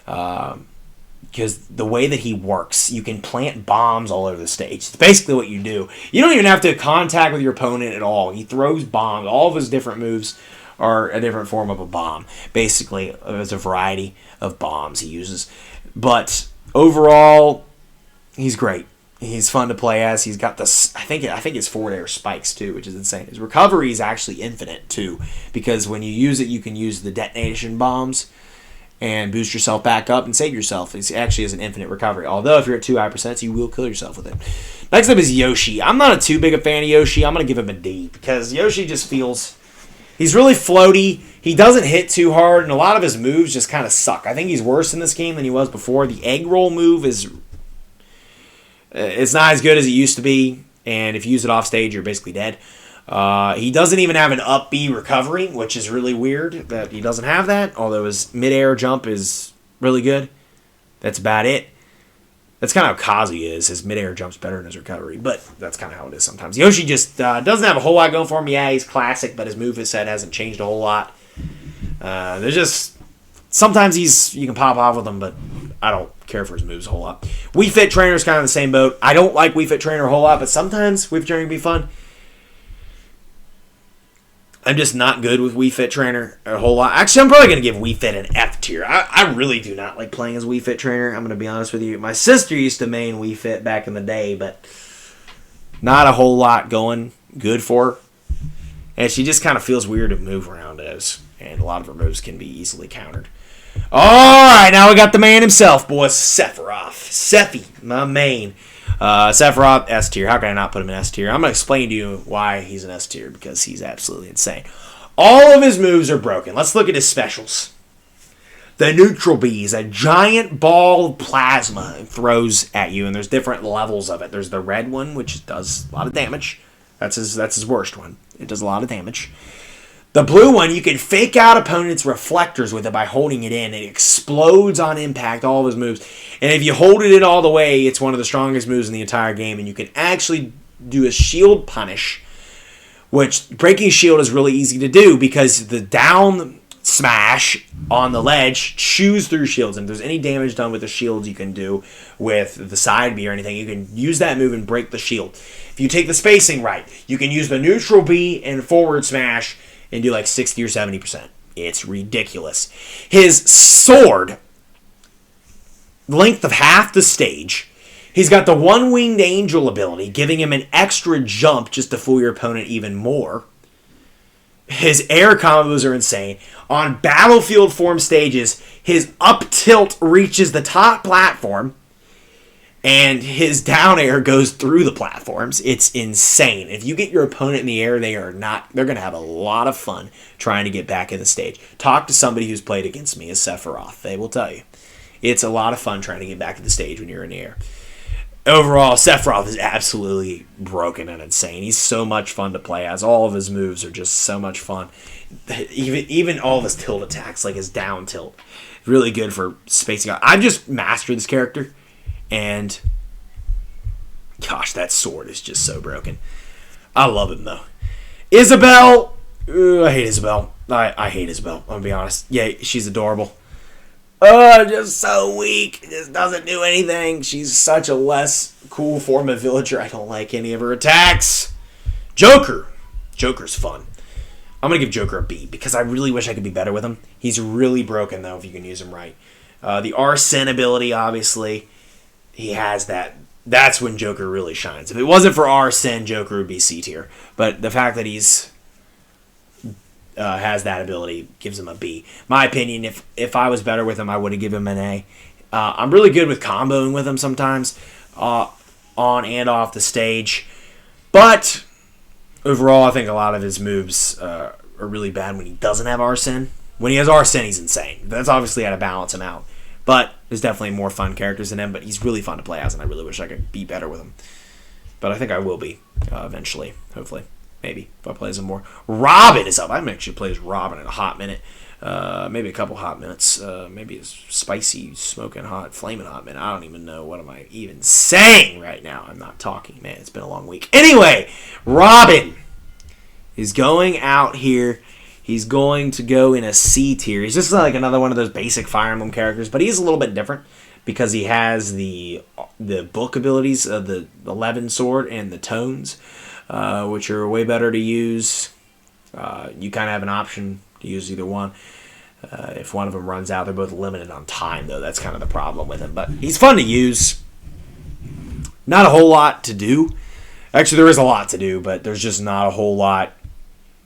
Because the way that he works, you can plant bombs all over the stage. It's basically what you do. You don't even have to contact with your opponent at all. He throws bombs. All of his different moves are a different form of a bomb. Basically, there's a variety of bombs he uses. But overall, he's great. He's fun to play as. He's got this, I think it's forward air spikes too, which is insane. His recovery is actually infinite too, because when you use it, you can use the detonation bombs and boost yourself back up and save yourself. It actually has an infinite recovery. Although if you're at 2 high percents, you will kill yourself with it. Next up is Yoshi. I'm not too big a fan of Yoshi. I'm going to give him a D because Yoshi just feels... He's really floaty. He doesn't hit too hard, and a lot of his moves just kind of suck. I think he's worse in this game than he was before. The egg roll move is... It's not as good as it used to be, and if you use it off stage, you're basically dead. He doesn't even have an up B recovery, which is really weird that he doesn't have that, although his mid-air jump is really good. That's about it. That's kind of how Kazu is. His mid-air jump's better than his recovery, but that's kind of how it is sometimes. Yoshi just doesn't have a whole lot going for him. Yeah, he's classic, but his moveset hasn't changed a whole lot. There's just... Sometimes you can pop off with him, but I don't care for his moves a whole lot. Wii Fit Trainer is kind of the same boat. I don't like Wii Fit Trainer a whole lot, but sometimes Wii Fit Trainer can be fun. I'm just not good with Wii Fit Trainer a whole lot. Actually, I'm probably going to give Wii Fit an F tier. I really do not like playing as Wii Fit Trainer. I'm going to be honest with you. My sister used to main Wii Fit back in the day, but not a whole lot going good for her. And she just kind of feels weird to move around as, and a lot of her moves can be easily countered. Alright, now we got the man himself, boys. Sephiroth. Sephi, my main. Sephiroth, S tier. How can I not put him in S tier? I'm going to explain to you why he's an S tier, because he's absolutely insane. All of his moves are broken. Let's look at his specials. The Neutral B is a giant ball of plasma it throws at you, and there's different levels of it. There's the red one, which does a lot of damage. That's his worst one. It does a lot of damage. The blue one, you can fake out opponents' reflectors with it by holding it in. It explodes on impact, all of his moves. And if you hold it in all the way, it's one of the strongest moves in the entire game. And you can actually do a shield punish, which breaking shield is really easy to do because the down smash on the ledge chews through shields. And if there's any damage done with the shields you can do with the side B or anything, you can use that move and break the shield. If you take the spacing right, you can use the neutral B and forward smash and do like 60 or 70%. It's ridiculous. His sword, length of half the stage. He's got the one-winged angel ability, giving him an extra jump just to fool your opponent even more. His air combos are insane. On battlefield form stages, his up tilt reaches the top platform, and his down air goes through the platforms. It's insane. If you get your opponent in the air, they're going to have a lot of fun trying to get back in the stage. Talk to somebody who's played against me as Sephiroth. They will tell you. It's a lot of fun trying to get back in the stage when you're in the air. Overall, Sephiroth is absolutely broken and insane. He's so much fun to play as. All of his moves are just so much fun. Even all of his tilt attacks, like his down tilt, really good for spacing out. I've just mastered this character. And, gosh, that sword is just so broken. I love him, though. Isabelle. I hate Isabelle. I hate Isabelle, I'm going to be honest. Yeah, she's adorable. Just so weak. Just doesn't do anything. She's such a less cool form of villager. I don't like any of her attacks. Joker. Joker's fun. I'm going to give Joker a B because I really wish I could be better with him. He's really broken, though, if you can use him right. The Arsene ability, obviously, he has that. That's when Joker really shines. If it wasn't for Arsene, Joker would be C tier. But the fact that he's has that ability gives him a B. My opinion, if I was better with him, I would have given him an A. I'm really good with comboing with him sometimes, on and off the stage. But overall, I think a lot of his moves are really bad when he doesn't have Arsene. When he has Arsene, he's insane. That's obviously how to balance him out. But there's definitely more fun characters than him, but he's really fun to play as, and I really wish I could be better with him. But I think I will be eventually, hopefully. Maybe, if I play as him more. Robin is up. I haven't actually played as Robin in a hot minute. Maybe a couple hot minutes. Maybe a spicy, smoking hot, flaming hot minute. I don't even know what am I even saying right now. I'm not talking. Man, it's been a long week. Anyway, Robin is going out here. He's going to go in a C tier. He's just like another one of those basic Fire Emblem characters, but he's a little bit different because he has the book abilities of the 11 sword and the tones, which are way better to use. You kind of have an option to use either one. If one of them runs out, they're both limited on time, though. That's kind of the problem with him. But he's fun to use. Not a whole lot to do. Actually, there is a lot to do, but there's just not a whole lot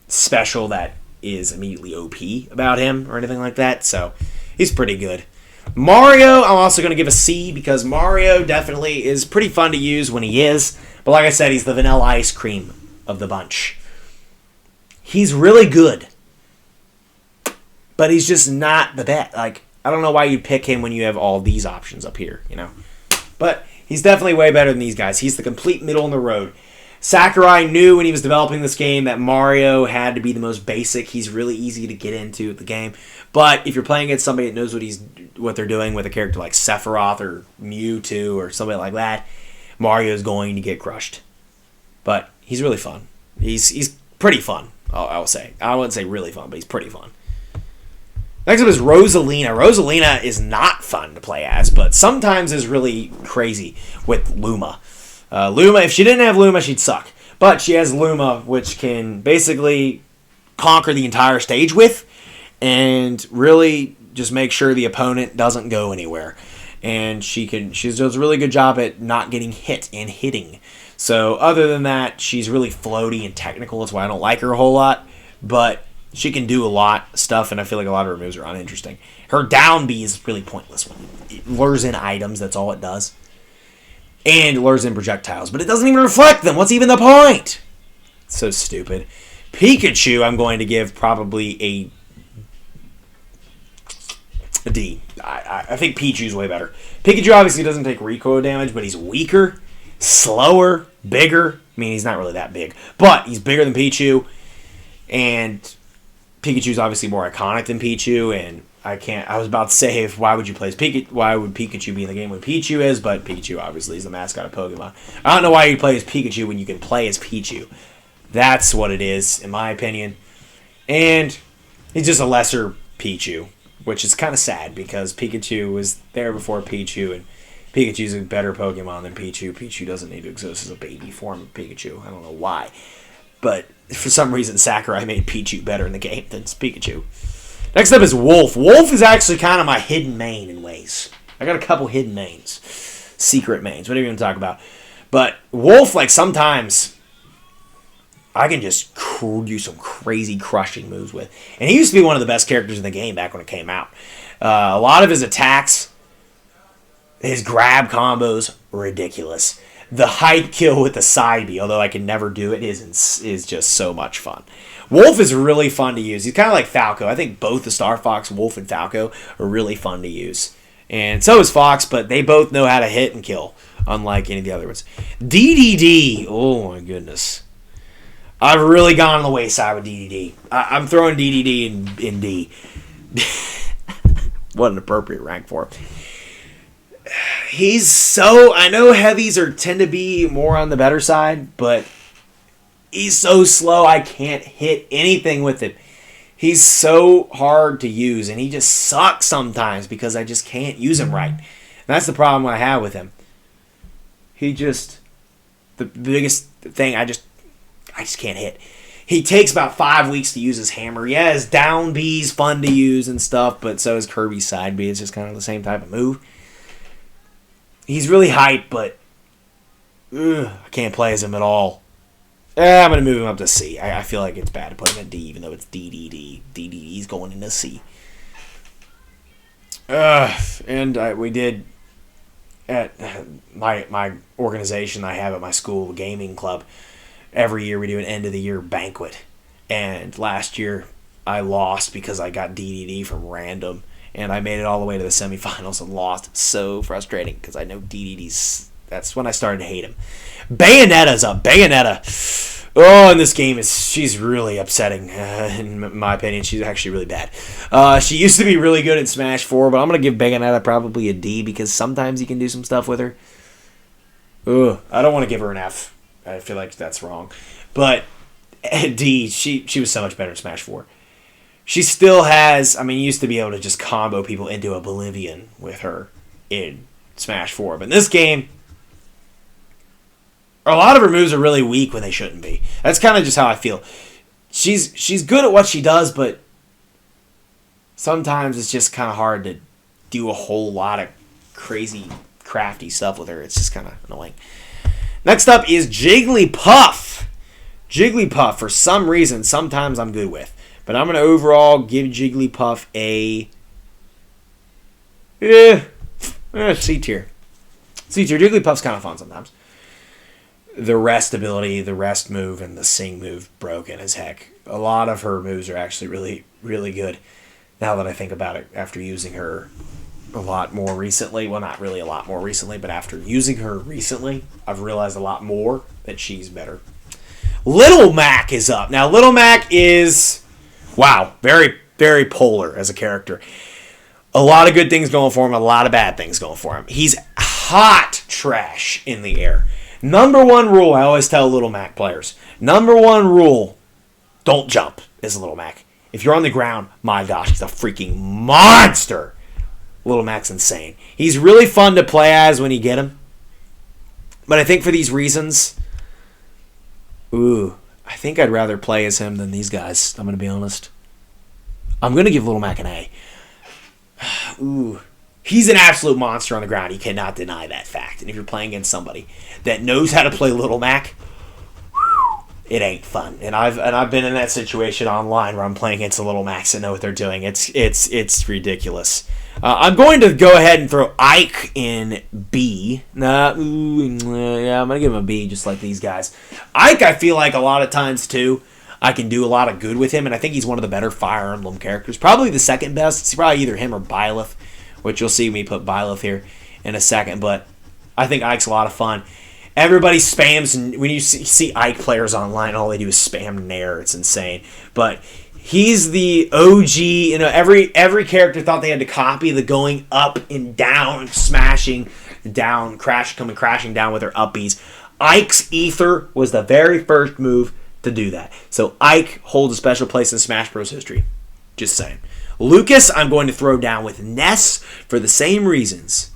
special that is immediately OP about him or anything like that. So he's pretty good. Mario, I'm also going to give a C because Mario definitely is pretty fun to use when he is. But like I said, he's the vanilla ice cream of the bunch. He's really good. But he's just not the best. Like, I don't know why you pick him when you have all these options up here, you know. But he's definitely way better than these guys. He's the complete middle in the road. Sakurai knew when he was developing this game that Mario had to be the most basic. He's really easy to get into the game. But if you're playing against somebody that knows what they're doing with a character like Sephiroth or Mewtwo or somebody like that, Mario is going to get crushed. But he's really fun. He's pretty fun, I'll say. I wouldn't say really fun, but he's pretty fun. Next up is Rosalina. Rosalina is not fun to play as, but sometimes is really crazy with Luma. Luma, if she didn't have Luma, she'd suck. But she has Luma, which can basically conquer the entire stage with and really just make sure the opponent doesn't go anywhere. And she does a really good job at not getting hit and hitting. So other than that, she's really floaty and technical. That's why I don't like her a whole lot. But she can do a lot of stuff, and I feel like a lot of her moves are uninteresting. Her down B is really pointless. It lures in items, that's all it does. And it lures in projectiles, but it doesn't even reflect them. What's even the point? It's so stupid. Pikachu, I'm going to give probably a D. I think Pichu's way better. Pikachu obviously doesn't take recoil damage, but he's weaker, slower, bigger. I mean, he's not really that big, but he's bigger than Pichu, and Pikachu's obviously more iconic than Pichu, and I was about to say, why would Pikachu be in the game when Pichu is, but Pichu obviously is the mascot of Pokemon. I don't know why you play as Pikachu when you can play as Pichu. That's what it is, in my opinion. And he's just a lesser Pichu, which is kind of sad because Pikachu was there before Pichu, and Pikachu's a better Pokemon than Pichu. Pichu doesn't need to exist as a baby form of Pikachu. I don't know why. But for some reason, Sakurai made Pichu better in the game than Pikachu. Next up is Wolf. Wolf is actually kind of my hidden main in ways. I got a couple hidden mains. Secret mains, whatever you want to talk about. But Wolf, like, sometimes I can just do some crazy crushing moves with. And he used to be one of the best characters in the game back when it came out. A lot of his attacks, his grab combos, ridiculous. The height kill with the side B, although I can never do it, is just so much fun. Wolf is really fun to use. He's kind of like Falco. I think both the Star Fox, Wolf, and Falco are really fun to use. And so is Fox, but they both know how to hit and kill, unlike any of the other ones. DDD, oh my goodness. I've really gone on the wayside with DDD. I'm throwing DDD in D. What an appropriate rank for him. I know heavies tend to be more on the better side, but he's so slow I can't hit anything with him. He's so hard to use, and he just sucks sometimes because I just can't use him right. And that's the problem I have with him. The biggest thing, I just can't hit. He takes about 5 weeks to use his hammer. Yeah, his down B's fun to use and stuff, but so is Kirby's side B. It's just kind of the same type of move. He's really hyped, but I can't play as him at all. I'm going to move him up to C. I feel like it's bad to put him in D, even though it's D. He's going into C. And we did, at my organization I have at my school, gaming club, every year we do an end-of-the-year banquet. And last year I lost because I got DDD from random. And I made it all the way to the semifinals and lost. So frustrating because I know DDD's... That's when I started to hate him. Bayonetta's up. Bayonetta. Oh, in this game, she's really upsetting. In my opinion, she's actually really bad. She used to be really good in Smash 4, but I'm going to give Bayonetta probably a D because sometimes you can do some stuff with her. I don't want to give her an F. I feel like that's wrong. But D, she was so much better in Smash 4. She still has... I mean, you used to be able to just combo people into oblivion with her in Smash 4. But in this game... a lot of her moves are really weak when they shouldn't be. That's kind of just how I feel. She's good at what she does, but sometimes it's just kind of hard to do a whole lot of crazy, crafty stuff with her. It's just kind of annoying. Next up is Jigglypuff. Jigglypuff, for some reason, sometimes I'm good with. But I'm going to overall give Jigglypuff a... C tier. C tier. Jigglypuff's kind of fun sometimes. The rest ability, the rest move, and the sing move broken as heck. A lot of her moves are actually really, really good. Now that I think about it, after using her a lot more recently, well, not really a lot more recently, but after using her recently, I've realized a lot more that she's better. Little Mac is up. Now, Little Mac is, wow, very, very polar as a character. A lot of good things going for him, a lot of bad things going for him. He's hot trash in the air. Number one rule, I always tell Little Mac players, number one rule, don't jump is Little Mac. If you're on the ground, my gosh, he's a freaking monster. Little Mac's insane. He's really fun to play as when you get him. But I think for these reasons, I think I'd rather play as him than these guys, I'm going to be honest. I'm going to give Little Mac an A. He's an absolute monster on the ground. You cannot deny that fact. And if you're playing against somebody that knows how to play Little Mac, it ain't fun. And I've been in that situation online where I'm playing against the Little Macs that know what they're doing. It's ridiculous. I'm going to go ahead and throw Ike in B. Yeah, I'm going to give him a B just like these guys. Ike, I feel like a lot of times, too, I can do a lot of good with him, and I think he's one of the better Fire Emblem characters. Probably the second best. It's probably either him or Byleth, which you'll see me put Byleth here in a second, but I think Ike's a lot of fun. Everybody spams, and when you see Ike players online, all they do is spam Nair. It's insane. But he's the OG. You know, every character thought they had to copy the going up and down, smashing down, coming crashing down with their upbeats. Ike's Ether was the very first move to do that. So Ike holds a special place in Smash Bros. History. Just saying. Lucas, I'm going to throw down with Ness for the same reasons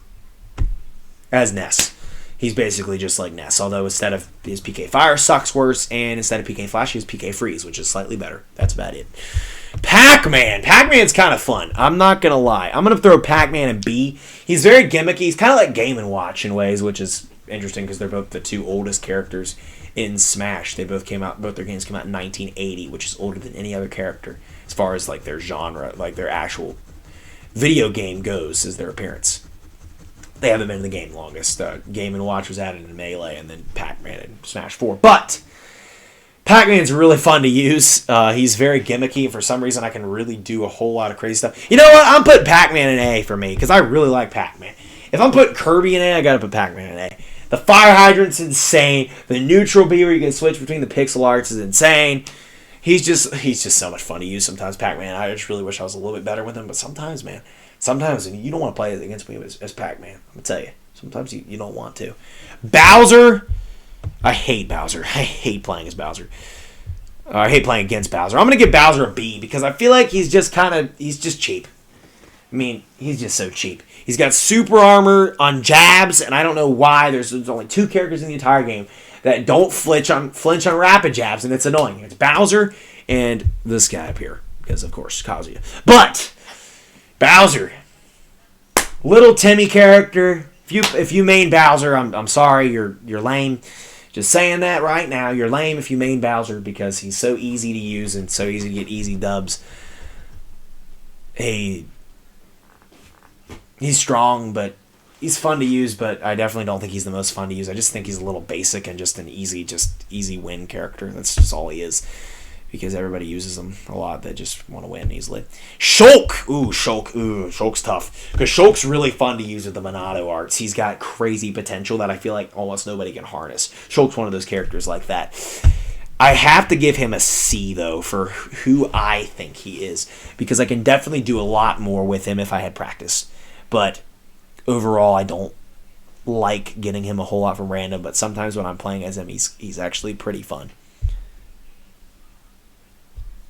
as Ness. He's basically just like Ness, although instead of his PK Fire sucks worse, and instead of PK Flash, he has PK Freeze, which is slightly better. That's about it. Pac-Man. Pac-Man's kind of fun. I'm not going to lie. I'm going to throw Pac-Man in B. He's very gimmicky. He's kind of like Game & Watch in ways, which is interesting because they're both the two oldest characters in Smash. Both their games came out in 1980, which is older than any other character as far as like their genre, like their actual video game goes, is their appearance. They haven't been in the game longest. Game & Watch was added in Melee, and then Pac-Man in Smash 4. But Pac-Man's really fun to use. He's very gimmicky, and for some reason I can really do a whole lot of crazy stuff. You know what? I'm putting Pac-Man in A for me, because I really like Pac-Man. If I'm putting Kirby in A, I gotta put Pac-Man in A. The Fire Hydrant's insane. The Neutral B where you can switch between the pixel arts is insane. He's just so much fun to use sometimes, Pac-Man. I just really wish I was a little bit better with him, but sometimes, man. Sometimes you don't want to play against me as Pac-Man. I'm going to tell you. Sometimes you don't want to. Bowser. I hate Bowser. I hate playing as Bowser. I hate playing against Bowser. I'm going to give Bowser a B because I feel like he's just cheap. I mean, he's just so cheap. He's got super armor on jabs, and I don't know why. There's only 2 characters in the entire game that don't flinch on rapid jabs, and it's annoying. It's Bowser and this guy up here, because of course Kazuya. But Bowser, little Timmy character. If you main Bowser, I'm sorry, you're lame. Just saying that right now, you're lame if you main Bowser, because he's so easy to use and so easy to get easy dubs. He's strong, but he's fun to use, but I definitely don't think he's the most fun to use. I just think he's a little basic and just an easy win character. That's just all he is, because everybody uses him a lot that just want to win easily. Shulk! Ooh, Shulk. Ooh, Shulk's tough, because Shulk's really fun to use with the Monado arts. He's got crazy potential that I feel like almost nobody can harness. Shulk's one of those characters like that. I have to give him a C, though, for who I think he is, because I can definitely do a lot more with him if I had practice. But overall, I don't like getting him a whole lot from random, but sometimes when I'm playing as him, he's actually pretty fun.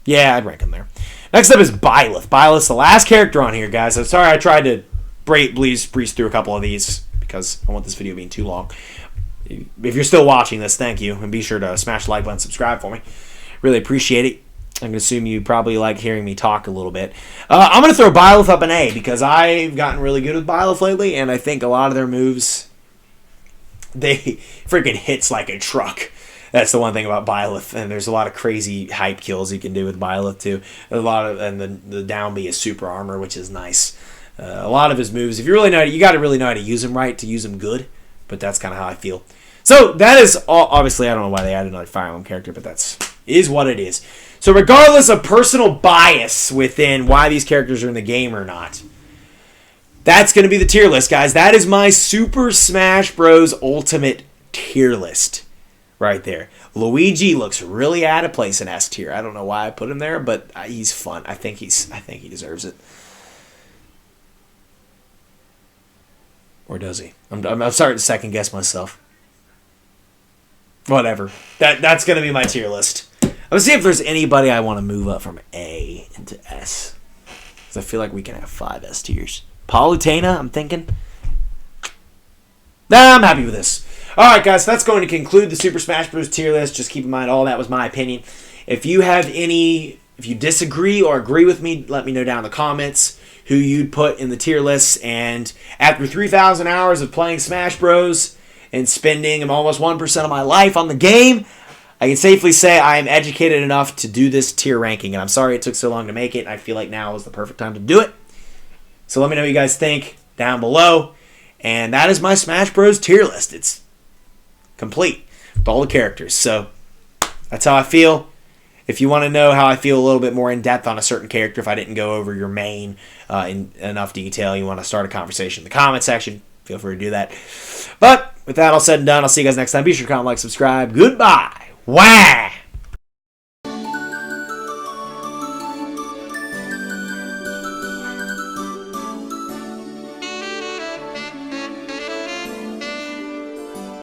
Yeah, I'd rank him there. Next up is Byleth. Byleth's the last character on here, guys. I'm sorry I tried to breeze through a couple of these, because I want this video being too long. If you're still watching this, thank you, and be sure to smash the like button, subscribe for me. Really appreciate it. I'm going to assume you probably like hearing me talk a little bit. I'm going to throw Byleth up an A, because I've gotten really good with Byleth lately, and I think a lot of their moves, they freaking hits like a truck. That's the one thing about Byleth, and there's a lot of crazy hype kills you can do with Byleth too. And the down B is super armor, which is nice. A lot of his moves, if you really know, you got to really know how to use them right to use them good. But that's kind of how I feel. So that is all. Obviously, I don't know why they added another Fire Emblem character, but is what it is. So regardless of personal bias within why these characters are in the game or not, that's going to be the tier list, guys. That is my Super Smash Bros. Ultimate tier list right there. Luigi looks really out of place in S tier. I don't know why I put him there, but he's fun. I think he deserves it. Or does he? I'm starting to second guess myself. Whatever. That's going to be my tier list. Let's see if there's anybody I want to move up from A into S. Because I feel like we can have 5 S tiers. Palutena, I'm thinking. Nah, I'm happy with this. Alright, guys, that's going to conclude the Super Smash Bros. Tier list. Just keep in mind, all that was my opinion. If you disagree or agree with me, let me know down in the comments who you'd put in the tier list. And after 3,000 hours of playing Smash Bros. And spending almost 1% of my life on the game, I can safely say I am educated enough to do this tier ranking. And I'm sorry it took so long to make it. I feel like now is the perfect time to do it. So let me know what you guys think down below. And that is my Smash Bros. Tier list. It's complete with all the characters. So that's how I feel. If you want to know how I feel a little bit more in depth on a certain character, if I didn't go over your main in enough detail, you want to start a conversation in the comment section, feel free to do that. But with that all said and done, I'll see you guys next time. Be sure to comment, like, subscribe. Goodbye. Wow.